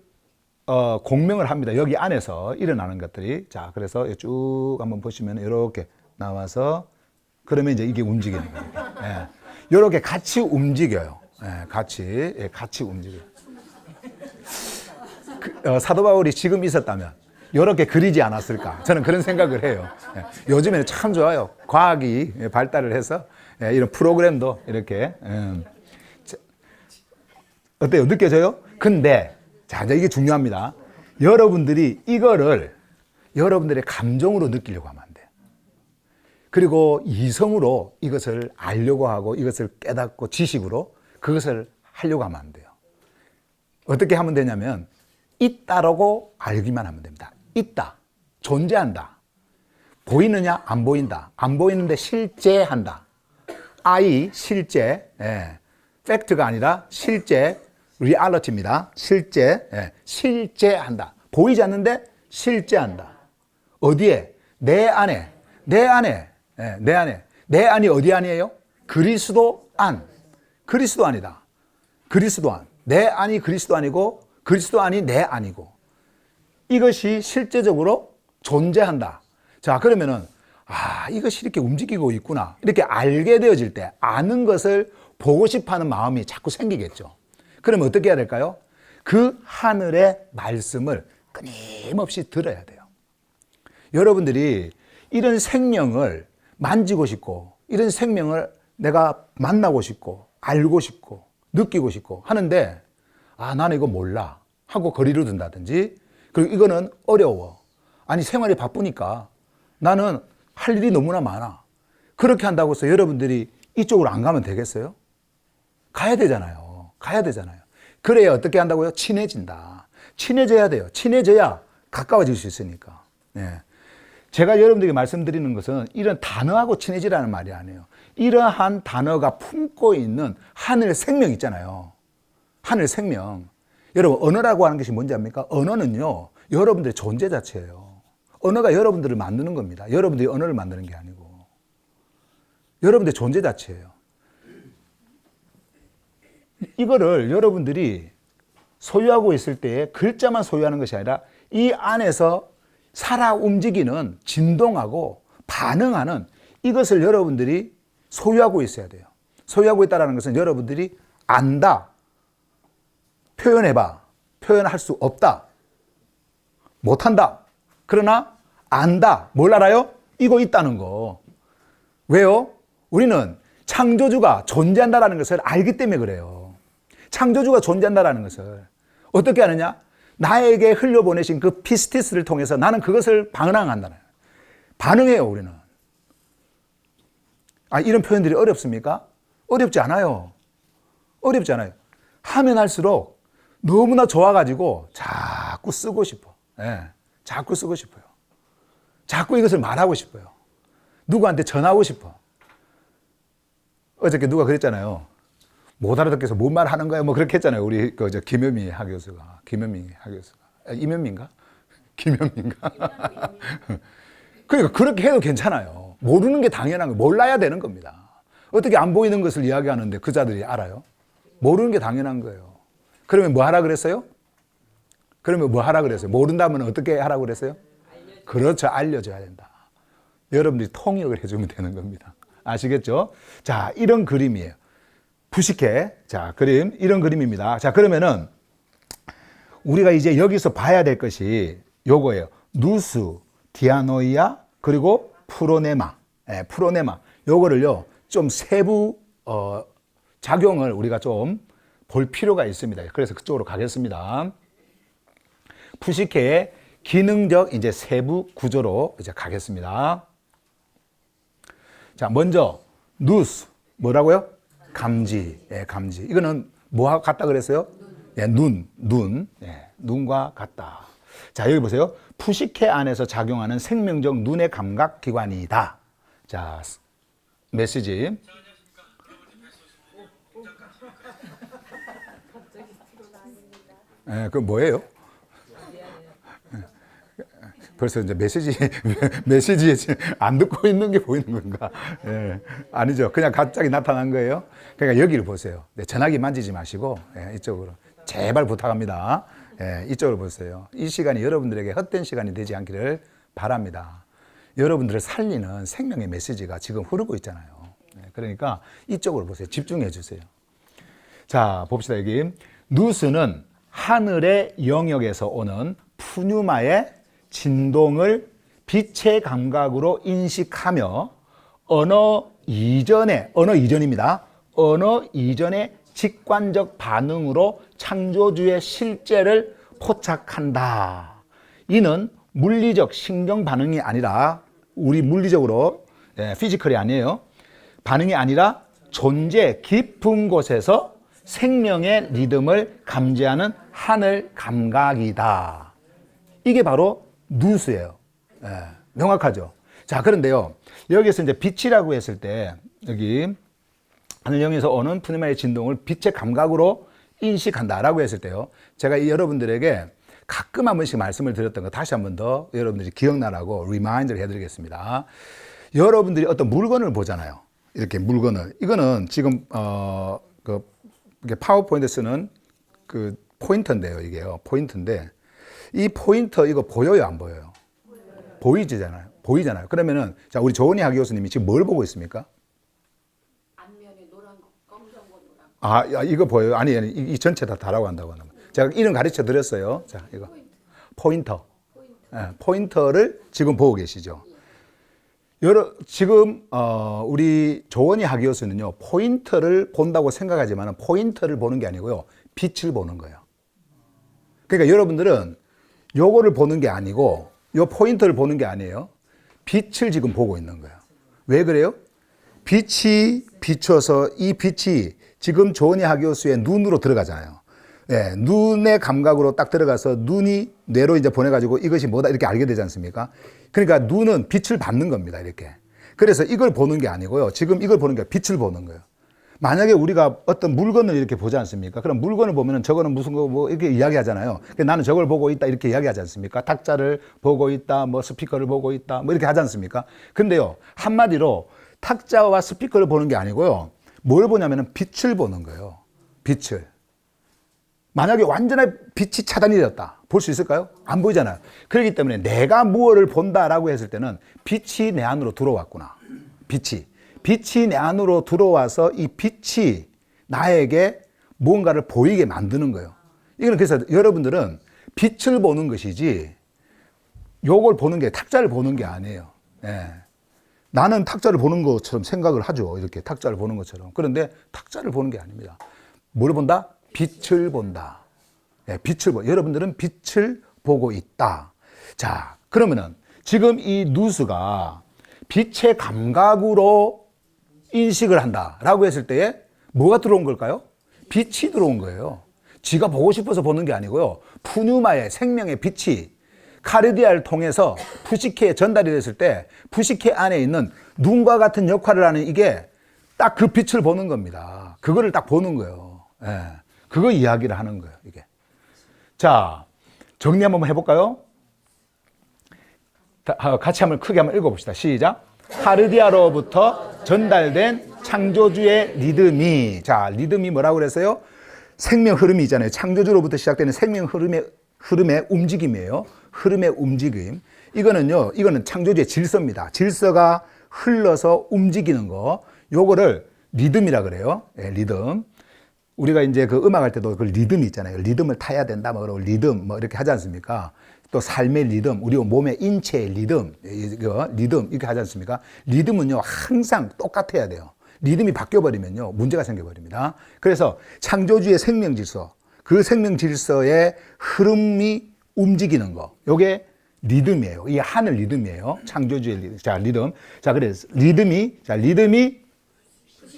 공명을 합니다. 여기 안에서 일어나는 것들이. 자, 그래서 쭉 한번 보시면 이렇게 나와서 그러면 이제 이게 움직이는 겁니다. 예. 이렇게 같이 움직여요. 예, 같이 움직여요. 사도 바울이 지금 있었다면 이렇게 그리지 않았을까? 저는 그런 생각을 해요. 예. 요즘에는 참 좋아요. 과학이 발달을 해서 이런 프로그램도 이렇게. 어때요? 느껴져요? 근데, 자, 이제 이게 중요합니다. 여러분들이 이거를 여러분들의 감정으로 느끼려고 하면 안 돼요. 그리고 이성으로 이것을 알려고 하고 이것을 깨닫고 지식으로 그것을 하려고 하면 안 돼요. 어떻게 하면 되냐면, 있다라고 알기만 하면 됩니다. 있다. 존재한다. 보이느냐? 안 보인다. 안 보이는데 실제한다. 실제. 예. 팩트가 아니라 실제. 리얼리티입니다. 실제. 예. 실제한다. 보이지 않는데 실제한다. 어디에? 내 안에. 내 안에. 예. 내 안에. 내 안이 어디 안이에요? 그리스도 안. 그리스도 안이다. 그리스도 안. 내 안이 그리스도 안이고 그리스도 안이 내 안이고 이것이 실제적으로 존재한다. 자, 그러면은 이것이 이렇게 움직이고 있구나. 이렇게 알게 되어질 때 아는 것을 보고 싶어하는 마음이 자꾸 생기겠죠. 그러면 어떻게 해야 될까요? 그 하늘의 말씀을 끊임없이 들어야 돼요. 여러분들이 이런 생명을 만지고 싶고 이런 생명을 내가 만나고 싶고 알고 싶고 느끼고 싶고 하는데 나는 이거 몰라 하고 거리를 둔다든지 그리고 이거는 어려워. 아니 생활이 바쁘니까 나는 할 일이 너무나 많아. 그렇게 한다고 해서 여러분들이 이쪽으로 안 가면 되겠어요? 가야 되잖아요. 가야 되잖아요. 그래야 어떻게 한다고요? 친해진다. 친해져야 돼요. 친해져야 가까워질 수 있으니까. 예. 제가 여러분들에게 말씀드리는 것은 이런 단어하고 친해지라는 말이 아니에요. 이러한 단어가 품고 있는 하늘 생명 있잖아요. 하늘 생명. 여러분, 언어라고 하는 것이 뭔지 압니까? 언어는요, 여러분들의 존재 자체예요. 언어가 여러분들을 만드는 겁니다. 여러분들이 언어를 만드는 게 아니고. 여러분들의 존재 자체예요. 이거를 여러분들이 소유하고 있을 때에 글자만 소유하는 것이 아니라 이 안에서 살아 움직이는 진동하고 반응하는 이것을 여러분들이 소유하고 있어야 돼요. 소유하고 있다는 것은 여러분들이 안다. 표현해봐. 표현할 수 없다. 못한다. 그러나 안다. 뭘 알아요? 이거 있다는 거. 왜요? 우리는 창조주가 존재한다는 것을 알기 때문에 그래요. 창조주가 존재한다는 것을 어떻게 아느냐? 나에게 흘려보내신 그 피스티스를 통해서 나는 그것을 반응한다는 거예요. 반응해요, 우리는. 이런 표현들이 어렵습니까? 어렵지 않아요. 어렵지 않아요. 하면 할수록 너무나 좋아가지고 자꾸 쓰고 싶어. 예, 자꾸 쓰고 싶어요. 자꾸 이것을 말하고 싶어요. 누구한테 전하고 싶어. 어저께 누가 그랬잖아요. 못 알아듣게 해서 뭔 말 하는 거야? 뭐 그렇게 했잖아요. 우리 김현미 하교수가. 이면미인가? 김현미인가? 그러니까 그렇게 해도 괜찮아요. 모르는 게 당연한 거예요. 몰라야 되는 겁니다. 어떻게 안 보이는 것을 이야기하는데 그 자들이 알아요? 모르는 게 당연한 거예요. 그러면 뭐 하라 그랬어요? 모른다면 어떻게 하라고 그랬어요? 그렇죠. 알려줘야 된다. 여러분들이 통역을 해주면 되는 겁니다. 아시겠죠? 자, 이런 그림이에요. 부식해. 자, 그림. 이런 그림입니다. 자, 그러면은 우리가 이제 여기서 봐야 될 것이 요거예요. 누스, 디아노이아, 그리고 프로네마. 프로네마. 요거를요, 좀 세부, 작용을 우리가 좀 볼 필요가 있습니다. 그래서 그쪽으로 가겠습니다. 부식회의 기능적 이제 세부 구조로 이제 가겠습니다. 자, 먼저, 누스. 뭐라고요? 감지. 감지. 이거는 뭐 같다 그랬어요? 예, 눈과 같다. 자, 여기 보세요. 푸시케 안에서 작용하는 생명적 눈의 감각 기관이다. 자, 메시지. 예, 그 뭐예요? 벌써 이제 메시지에 안 듣고 있는 게 보이는 건가? 예, 아니죠. 그냥 갑자기 나타난 거예요. 그러니까 여기를 보세요. 네, 전화기 만지지 마시고, 예, 이쪽으로. 제발 부탁합니다. 예, 이쪽으로 보세요. 이 시간이 여러분들에게 헛된 시간이 되지 않기를 바랍니다. 여러분들을 살리는 생명의 메시지가 지금 흐르고 있잖아요. 예, 그러니까 이쪽으로 보세요. 집중해 주세요. 자, 봅시다. 여기. 누스는 하늘의 영역에서 오는 푸뉴마의 진동을 빛의 감각으로 인식하며 언어 이전입니다. 언어 이전의 직관적 반응으로 창조주의 실제를 포착한다. 이는 물리적 신경 반응이 아니라 우리 물리적으로 피지컬이 아니에요. 반응이 아니라 존재 깊은 곳에서 생명의 리듬을 감지하는 하늘 감각이다. 이게 바로 누스예요. 명확하죠. 자, 그런데요. 여기서 이제 빛이라고 했을 때 여기 하늘 영역에서 오는 푸니마의 진동을 빛의 감각으로 인식한다라고 했을 때요. 제가 여러분들에게 가끔 한 번씩 말씀을 드렸던 거 다시 한 번 더 여러분들이 기억나라고 리마인드를 해드리겠습니다. 여러분들이 어떤 물건을 보잖아요. 이렇게 물건을. 이거는 지금 이게 파워포인트 쓰는 그 포인터인데요. 이게요. 포인트인데 이 포인터 이거 보여요, 안 보여요? 보이잖아요. 보이잖아요. 그러면은 자, 우리 조은희 학 교수님이 지금 뭘 보고 있습니까? 앞면에 노란 거, 검정 거, 노란 거. 아, 이거 보여요? 아니, 이 전체 다 다라고 한다고 하는 거예요. 제가 이름 가르쳐 드렸어요. 자, 이거 포인터. 포인터를 지금 보고 계시죠? 지금 우리 조은희 학 교수는요, 포인터를 본다고 생각하지만 포인터를 보는 게 아니고요, 빛을 보는 거예요. 그러니까 여러분들은 요거를 보는 게 아니고 요 포인터를 보는 게 아니에요. 빛을 지금 보고 있는 거예요. 왜 그래요? 빛이 비춰서 이 빛이 지금 조은희 학 교수의 눈으로 들어가잖아요. 예, 눈의 감각으로 딱 들어가서 눈이 뇌로 이제 보내가지고 이것이 뭐다 이렇게 알게 되지 않습니까? 그러니까 눈은 빛을 받는 겁니다. 이렇게. 그래서 이걸 보는 게 아니고요. 지금 이걸 보는 게 빛을 보는 거예요. 만약에 우리가 어떤 물건을 이렇게 보지 않습니까? 그럼 물건을 보면은 저거는 무슨 거 뭐 이렇게 이야기하잖아요. 나는 저걸 보고 있다 이렇게 이야기하지 않습니까? 탁자를 보고 있다, 뭐 스피커를 보고 있다, 뭐 이렇게 하지 않습니까? 근데요, 한마디로 탁자와 스피커를 보는 게 아니고요. 뭘 보냐면은 빛을 보는 거예요. 빛을. 만약에 완전히 빛이 차단이 되었다. 볼 수 있을까요? 안 보이잖아요. 그렇기 때문에 내가 무엇을 본다라고 했을 때는 빛이 내 안으로 들어왔구나. 빛이 내 안으로 들어와서 이 빛이 나에게 무언가를 보이게 만드는 거예요. 이거는 그래서 여러분들은 빛을 보는 것이지 요걸 보는 게 탁자를 보는 게 아니에요. 예. 나는 탁자를 보는 것처럼 생각을 하죠. 이렇게 탁자를 보는 것처럼. 그런데 탁자를 보는 게 아닙니다. 뭘 본다? 빛을 본다. 예, 여러분들은 빛을 보고 있다. 자, 그러면은 지금 이 누스가 빛의 감각으로 인식을 한다라고 했을 때에 뭐가 들어온 걸까요? 빛이 들어온 거예요. 지가 보고 싶어서 보는 게 아니고요. 푸뉴마의 생명의 빛이 카르디아를 통해서 푸시케에 전달이 됐을 때 푸시케 안에 있는 눈과 같은 역할을 하는 이게 딱 그 빛을 보는 겁니다. 그거를 딱 보는 거예요. 예. 그거 이야기를 하는 거예요, 이게. 자, 정리 한번 해볼까요? 같이 한번 크게 한번 읽어봅시다. 시작. 카르디아로부터 전달된 창조주의 리듬이, 자, 리듬이 뭐라고 그랬어요? 생명 흐름이 있잖아요. 창조주로부터 시작되는 생명 흐름의 움직임이에요. 흐름의 움직임. 이거는 창조주의 질서입니다. 질서가 흘러서 움직이는 거. 요거를 리듬이라 그래요. 예, 리듬. 우리가 이제 그 음악할 때도 그 리듬이 있잖아요. 리듬을 타야 된다, 뭐, 리듬, 뭐, 이렇게 하지 않습니까? 또 삶의 리듬, 우리 몸의 인체의 리듬, 리듬, 이렇게 하지 않습니까? 리듬은요, 항상 똑같아야 돼요. 리듬이 바뀌어버리면요, 문제가 생겨버립니다. 그래서 창조주의 생명 질서, 그 생명 질서의 흐름이 움직이는 거, 요게 리듬이에요. 이 하늘 리듬이에요. 창조주의 리듬. 자, 리듬. 자, 그래서 리듬이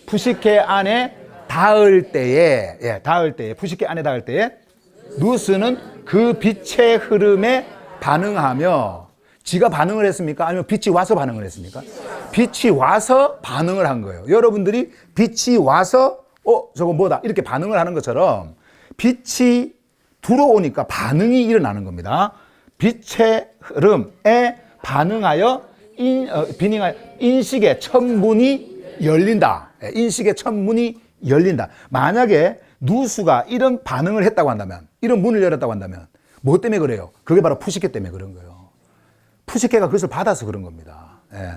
푸시케 안에 닿을 때에, 푸시케 안에 닿을 때에 누스는 그 빛의 흐름에 반응하며, 지가 반응을 했습니까? 아니면 빛이 와서 반응을 했습니까? 빛이 와서 반응을 한 거예요. 여러분들이 빛이 와서 저거 뭐다 이렇게 반응을 하는 것처럼 빛이 들어오니까 반응이 일어나는 겁니다. 빛의 흐름에 반응하여 인식의 첫 문이 열린다. 인식의 첫 문이 열린다. 만약에 누수가 이런 반응을 했다고 한다면, 이런 문을 열었다고 한다면 뭐 때문에 그래요? 그게 바로 푸시케 때문에 그런 거예요. 푸시케가 그것을 받아서 그런 겁니다. 예.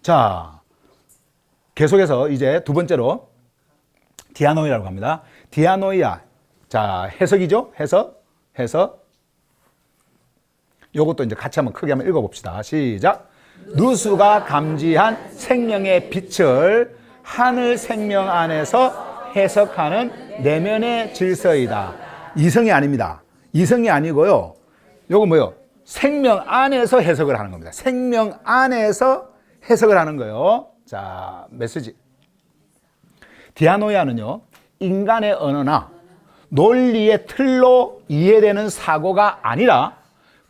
자, 계속해서 이제 두 번째로 디아노이라고 합니다. 디아노이아. 자, 해석이죠? 해석. 요것도 이제 같이 한번 크게 한번 읽어봅시다. 시작. 누수가 감지한 생명의 빛을 하늘 생명 안에서 해석하는 내면의 질서이다. 이성이 아닙니다. 이성이 아니고요. 요거 뭐요? 생명 안에서 해석을 하는 겁니다. 생명 안에서 해석을 하는 거예요. 자, 메시지. 디아노이아는요, 인간의 언어나 논리의 틀로 이해되는 사고가 아니라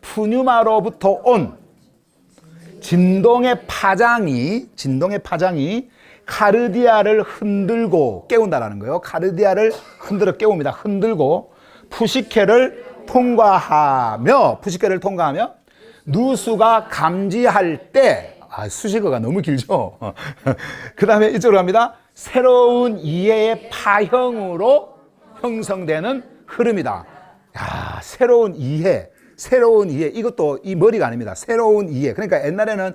푸뉴마로부터 온 진동의 파장이 카르디아를 흔들고 깨운다라는 거예요. 카르디아를 흔들어 깨웁니다. 흔들고 푸시케를 통과하며 누수가 감지할 때, 수식어가 너무 길죠. 그 다음에 이쪽으로 갑니다. 새로운 이해의 파형으로 형성되는 흐름이다. 야, 새로운 이해. 이것도 이 머리가 아닙니다. 새로운 이해. 그러니까 옛날에는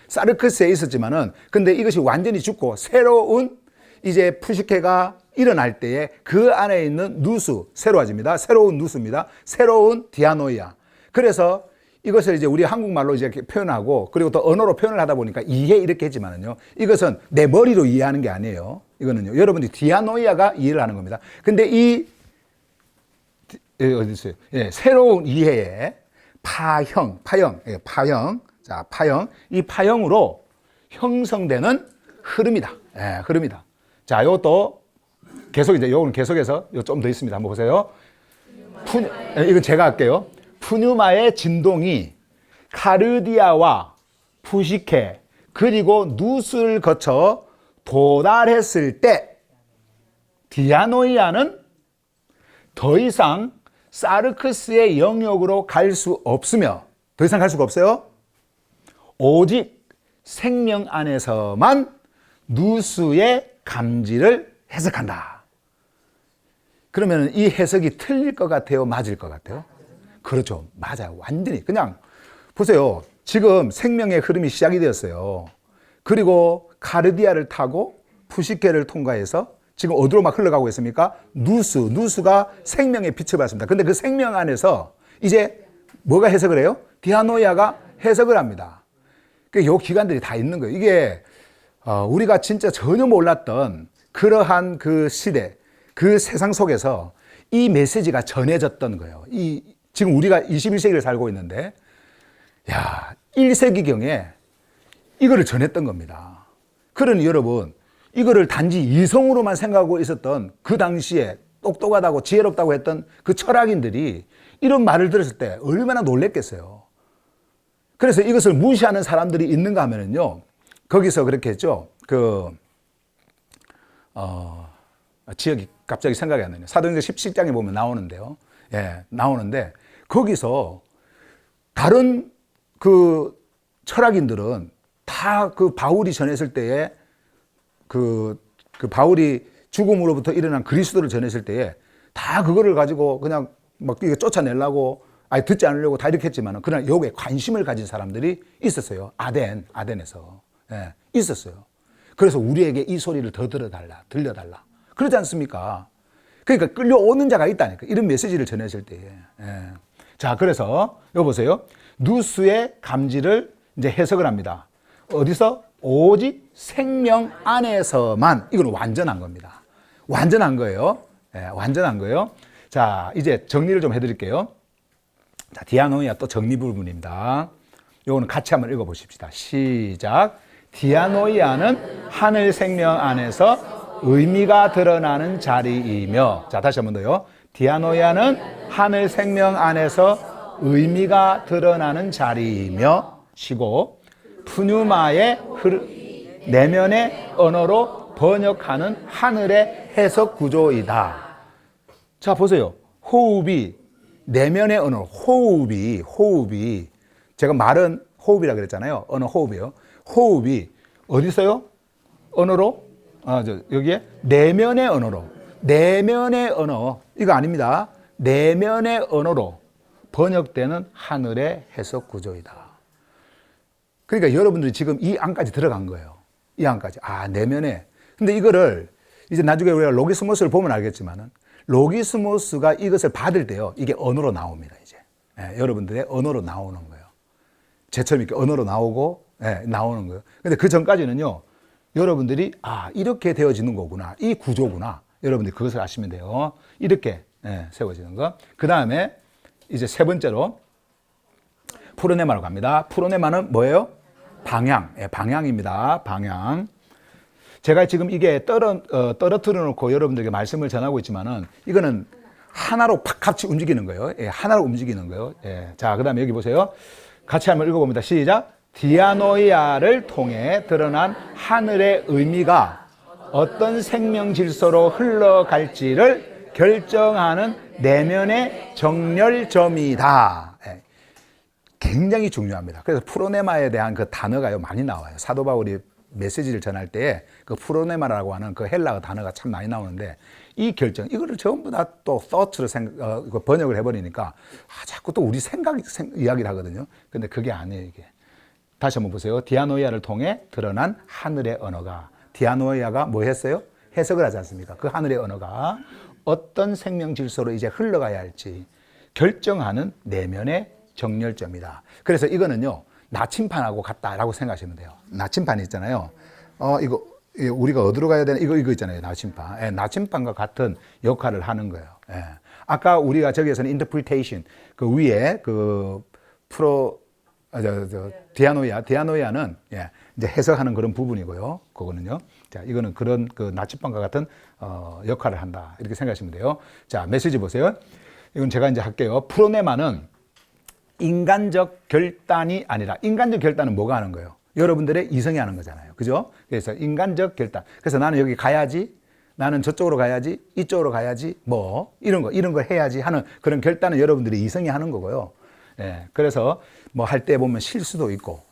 사르크스에 있었지만은, 근데 이것이 완전히 죽고 새로운 이제 푸시케가 일어날 때에 그 안에 있는 누수, 새로워집니다. 새로운 누수입니다. 새로운 디아노이아. 그래서 이것을 이제 우리 한국말로 이제 이렇게 표현하고, 그리고 또 언어로 표현을 하다 보니까 이해 이렇게 했지만은요, 이것은 내 머리로 이해하는 게 아니에요. 이거는요, 여러분들이 디아노이아가 이해를 하는 겁니다. 근데 어디 있어요? 예, 새로운 이해의 파형. 자, 파형. 이 파형으로 형성되는 흐름이다. 예, 흐름이다. 자, 이것도 계속 이제 요거는 계속해서 좀 더 있습니다. 한번 보세요. 이건 제가 할게요. 푸뉴마의 진동이 카르디아와 푸시케 그리고 누스를 거쳐 도달했을 때 디아노이아는 더 이상 사르크스의 영역으로 갈 수 없으며, 더 이상 갈 수가 없어요. 오직 생명 안에서만 누수의 감지를 해석한다. 그러면 이 해석이 틀릴 것 같아요? 맞을 것 같아요? 그렇죠. 맞아요. 완전히. 그냥 보세요. 지금 생명의 흐름이 시작이 되었어요. 그리고 카르디아를 타고 푸시케를 통과해서 지금 어디로 막 흘러가고 있습니까? 누수가 생명의 빛을 받습니다. 근데 그 생명 안에서 이제 뭐가 해석을 해요? 디아노이아가 해석을 합니다. 요 기관들이 다 있는 거예요. 이게 우리가 진짜 전혀 몰랐던 그러한 그 시대, 그 세상 속에서 이 메시지가 전해졌던 거예요. 지금 우리가 21세기를 살고 있는데, 1세기경에 이거를 전했던 겁니다. 그러니 여러분, 이거를 단지 이성으로만 생각하고 있었던 그 당시에 똑똑하다고 지혜롭다고 했던 그 철학인들이 이런 말을 들었을 때 얼마나 놀랬겠어요. 그래서 이것을 무시하는 사람들이 있는가 하면은요, 거기서 그렇게 했죠. 지역이 갑자기 생각이 안 나네요. 사도행전 17장에 보면 나오는데요. 예, 나오는데 거기서 다른 그 철학인들은 다 그 바울이 전했을 때에 그 바울이 죽음으로부터 일어난 그리스도를 전했을 때에 다 그거를 가지고 그냥 막 이거 쫓아내려고, 듣지 않으려고 다 이렇게 했지만, 그러나 여기에 관심을 가진 사람들이 있었어요. 아덴에서. 예, 있었어요. 그래서 우리에게 이 소리를 더 들려달라. 그러지 않습니까? 그러니까 끌려오는 자가 있다니까. 이런 메시지를 전했을 때에. 예. 자, 그래서 여기 보세요. 누수의 감지를 이제 해석을 합니다. 어디서? 오직 생명 안에서만. 이건 완전한 겁니다. 완전한 거예요. 예, 완전한 거예요. 자, 이제 정리를 좀 해드릴게요. 자, 디아노이아 또 정리 부분입니다. 요거는 같이 한번 읽어보십시다. 시작. 디아노이아는 하늘 생명 안에서 의미가 드러나는 자리이며, 자, 다시 한번 더요. 디아노이아는 하늘 생명 안에서 의미가 드러나는 자리이며 시고 푸뉴마의 내면의 언어로 번역하는 하늘의 해석 구조이다. 자, 보세요. 호흡이 내면의 언어, 호흡이 제가 말은 호흡이라 그랬잖아요. 언어 호흡이요. 호흡이 어디 있어요? 언어로? 여기에 내면의 언어. 이거 아닙니다. 내면의 언어로 번역되는 하늘의 해석 구조이다. 그러니까 여러분들이 지금 이 안까지 들어간 거예요. 이 안까지. 내면에. 근데 이거를 이제 나중에 우리가 로기스모스를 보면 알겠지만은 로기스모스가 이것을 받을 때요. 이게 언어로 나옵니다, 이제. 여러분들의 언어로 나오는 거예요. 제처럼 이렇게 언어로 나오고, 나오는 거예요. 근데 그 전까지는요, 여러분들이, 이렇게 되어지는 거구나. 이 구조구나. 여러분들이 그것을 아시면 돼요. 이렇게, 세워지는 거. 그 다음에, 이제 세 번째로, 프로네마로 갑니다. 프로네마는 뭐예요? 방향. 방향입니다. 방향. 제가 지금 이게 떨어뜨려 놓고 여러분들에게 말씀을 전하고 있지만은 이거는 하나로 팍 같이 움직이는 거예요. 하나로 움직이는 거예요. 자, 그 다음에 여기 보세요. 같이 한번 읽어봅니다. 시작. 디아노이아를 통해 드러난 하늘의 의미가 어떤 생명 질서로 흘러갈지를 결정하는 내면의 정렬점이다. 굉장히 중요합니다. 그래서 프로네마에 대한 그 단어가요 많이 나와요. 사도 바울이 메시지를 전할 때 그 프로네마라고 하는 그 헬라어 단어가 참 많이 나오는데 이 결정, 이거를 전부 다 또 thought로 번역을 해버리니까 자꾸 또 우리 생각 이야기를 하거든요. 근데 그게 아니에요, 이게. 다시 한번 보세요. 디아노이아를 통해 드러난 하늘의 언어가, 디아노이아가 뭐 했어요? 해석을 하지 않습니까? 그 하늘의 언어가 어떤 생명 질서로 이제 흘러가야 할지 결정하는 내면의 정렬점이다. 그래서 이거는요, 나침판하고 같다라고 생각하시면 돼요. 나침판이 있잖아요. 이거 우리가 어디로 가야 되나? 이거 있잖아요. 나침판. 나침판과 같은 역할을 하는 거예요. 아까 우리가 저기에서는 interpretation, 그 위에 그 디아노이아는 이제 해석하는 그런 부분이고요. 그거는요. 자, 이거는 그런 그 나침판과 같은 역할을 한다. 이렇게 생각하시면 돼요. 자, 메시지 보세요. 이건 제가 이제 할게요. 프로네마는 인간적 결단이 아니라, 인간적 결단은 뭐가 하는 거예요? 여러분들의 이성이 하는 거잖아요. 그죠? 그래서 인간적 결단. 그래서 나는 여기 가야지, 나는 저쪽으로 가야지, 이쪽으로 가야지, 뭐, 이런 걸 해야지 하는 그런 결단은 여러분들이 이성이 하는 거고요. 그래서 뭐 할 때 보면 실수도 있고,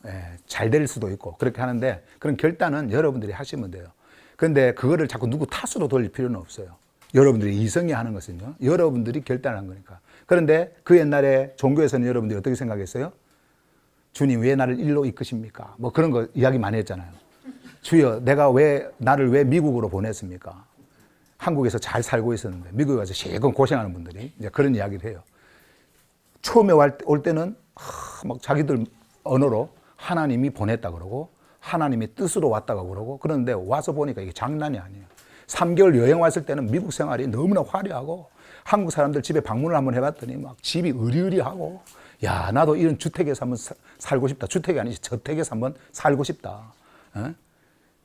잘 될 수도 있고, 그렇게 하는데 그런 결단은 여러분들이 하시면 돼요. 그런데 그거를 자꾸 누구 탓으로 돌릴 필요는 없어요. 여러분들이 이성이 하는 것은요, 여러분들이 결단한 거니까. 그런데 그 옛날에 종교에서는 여러분들이 어떻게 생각했어요? 주님 왜 나를 일로 이끄십니까? 뭐 그런 거 이야기 많이 했잖아요. 주여 나를 왜 미국으로 보냈습니까? 한국에서 잘 살고 있었는데 미국에 가서 실컷 고생하는 분들이 이제 그런 이야기를 해요. 처음에 올 때는 막 자기들 언어로 하나님이 보냈다 그러고 하나님이 뜻으로 왔다고 그러고, 그런데 와서 보니까 이게 장난이 아니에요. 3개월 여행 왔을 때는 미국 생활이 너무나 화려하고 한국 사람들 집에 방문을 한번 해봤더니 막 집이 으리으리하고, 야, 나도 이런 주택에서 한번 살고 싶다. 주택이 아니지 저택에서 한번 살고 싶다.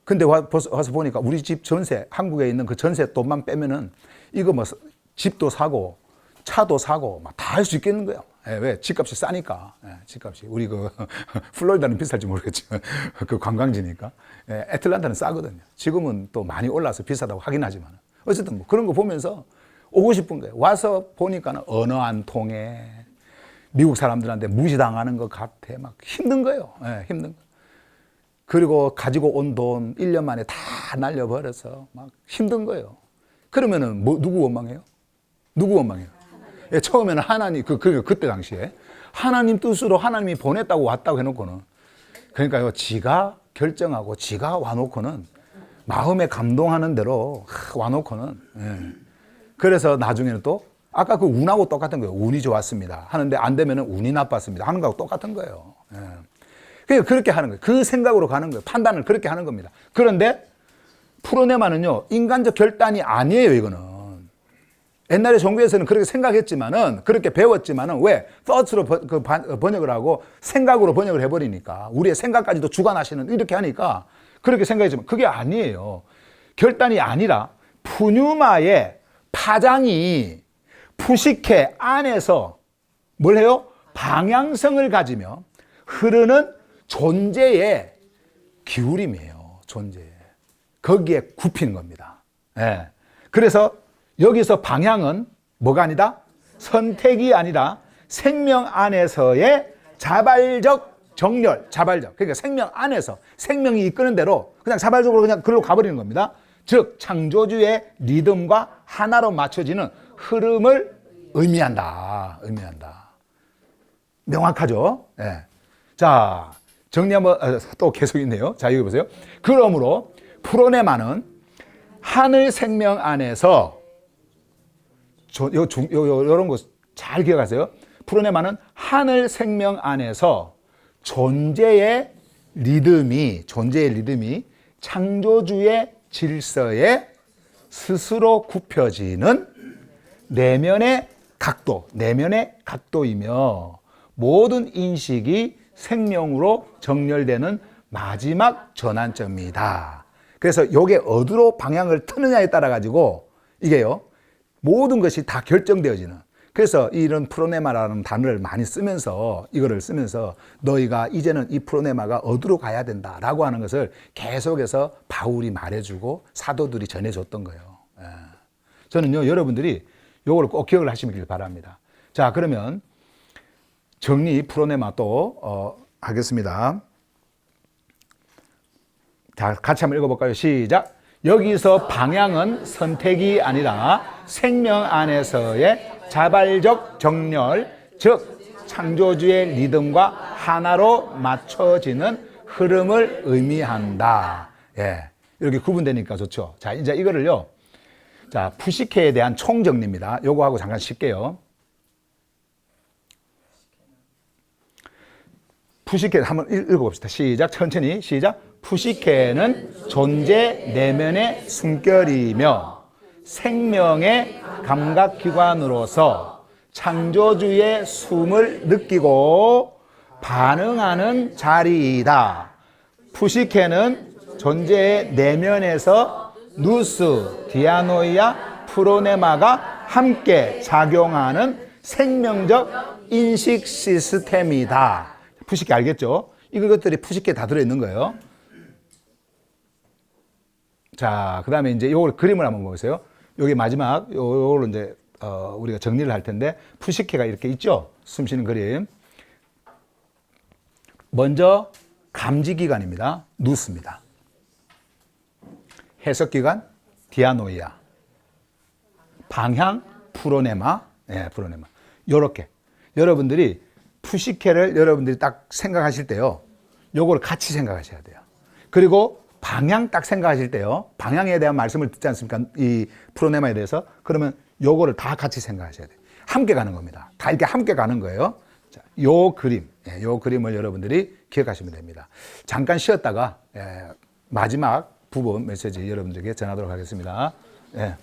근데 와서 보니까 우리 집 전세, 한국에 있는 그 전세 돈만 빼면은 이거 뭐 집도 사고 차도 사고 막 다 할 수 있겠는 거예요. 왜? 집값이 싸니까. 집값이. 우리 그 플로리다는 비쌀지 모르겠지만 그 관광지니까. 애틀란타는 싸거든요. 지금은 또 많이 올라서 비싸다고 하긴 하지만 어쨌든 뭐 그런 거 보면서 오고 싶은 거예요. 와서 보니까는 언어 안 통해. 미국 사람들한테 무시당하는 것 같아. 막 힘든 거예요. 힘든 거. 그리고 가지고 온 돈 1년 만에 다 날려버려서 막 힘든 거예요. 그러면은 누구 원망해요? 누구 원망해요? 처음에는 하나님, 그때 당시에 하나님 뜻으로 하나님이 보냈다고 왔다고 해놓고는, 그러니까요, 지가 결정하고 지가 와놓고는 마음에 감동하는 대로 와놓고는, 그래서 나중에는 또 아까 그 운하고 똑같은 거예요. 운이 좋았습니다 하는데 안 되면은 운이 나빴습니다 하는 거하고 똑같은 거예요. 그러니까 그렇게 하는 거예요. 그 생각으로 가는 거예요. 판단을 그렇게 하는 겁니다. 그런데 프로네마는요, 인간적 결단이 아니에요, 이거는. 옛날에 종교에서는 그렇게 생각했지만은, 그렇게 배웠지만은, 왜? thought로 번역을 하고 생각으로 번역을 해버리니까, 우리의 생각까지도 주관하시는, 이렇게 하니까 그렇게 생각했지만 그게 아니에요. 결단이 아니라 푸뉴마의 파장이 푸시케 안에서 뭘 해요? 방향성을 가지며 흐르는 존재의 기울임이에요. 존재. 거기에 굽히는 겁니다. 예. 그래서 여기서 방향은 뭐가 아니다? 선택이 아니라 생명 안에서의 자발적 정렬, 자발적. 그러니까 생명 안에서 생명이 이끄는 대로 그냥 자발적으로 그냥 글로 가버리는 겁니다. 즉 창조주의 리듬과 하나로 맞춰지는 흐름을 의미한다. 명확하죠? 예. 자, 정리 한번 또 계속 있네요. 자, 여기 보세요. 그러므로 프로네마는 하늘 생명 안에서 이런 거 잘 기억하세요. 프로네마는 하늘 생명 안에서 존재의 리듬이 창조주의 질서에 스스로 굽혀지는 내면의 각도이며 모든 인식이 생명으로 정렬되는 마지막 전환점이다. 그래서 이게 어디로 방향을 트느냐에 따라 가지고 이게요 모든 것이 다 결정되어지는. 그래서 이런 프로네마라는 단어를 많이 쓰면서 이거를 쓰면서 너희가 이제는 이 프로네마가 어디로 가야 된다라고 하는 것을 계속해서 바울이 말해주고 사도들이 전해줬던 거예요. 예. 저는요 여러분들이 요걸 꼭 기억을 하시길 바랍니다. 자, 그러면 정리 프로네마 또 하겠습니다. 자, 같이 한번 읽어볼까요? 시작. 여기서 방향은 선택이 아니라 생명 안에서의 자발적 정렬, 즉 창조주의 리듬과 하나로 맞춰지는 흐름을 의미한다. 예, 이렇게 구분되니까 좋죠. 자, 이제 이거를요. 자, 푸시케에 대한 총정리입니다. 요거 하고 잠깐 쉴게요. 푸시케 한번 읽어봅시다. 시작. 천천히 시작. 푸시케는 존재 내면의 숨결이며 생명의 감각기관으로서 창조주의 숨을 느끼고 반응하는 자리이다. 푸시케는 존재의 내면에서 누스, 디아노이아, 프로네마가 함께 작용하는 생명적 인식 시스템이다. 푸시케 알겠죠? 이것들이 푸시케에 다 들어있는 거예요. 자, 그 다음에 이제 요걸 그림을 한번 보세요. 여기 마지막, 요걸 이제, 우리가 정리를 할 텐데, 푸시케가 이렇게 있죠? 숨 쉬는 그림. 먼저, 감지기관입니다. 누스입니다. 해석기관, 디아노이아. 방향, 프로네마. 예, 프로네마. 요렇게. 여러분들이 푸시케를 여러분들이 딱 생각하실 때요. 요걸 같이 생각하셔야 돼요. 그리고 방향 딱 생각하실 때요. 방향에 대한 말씀을 듣지 않습니까? 이 프로네마에 대해서. 그러면 요거를 다 같이 생각하셔야 돼요. 함께 가는 겁니다. 다 이렇게 함께 가는 거예요. 자, 요 그림. 예, 요 그림을 여러분들이 기억하시면 됩니다. 잠깐 쉬었다가 마지막 부분 메시지 여러분들에게 전하도록 하겠습니다. 예.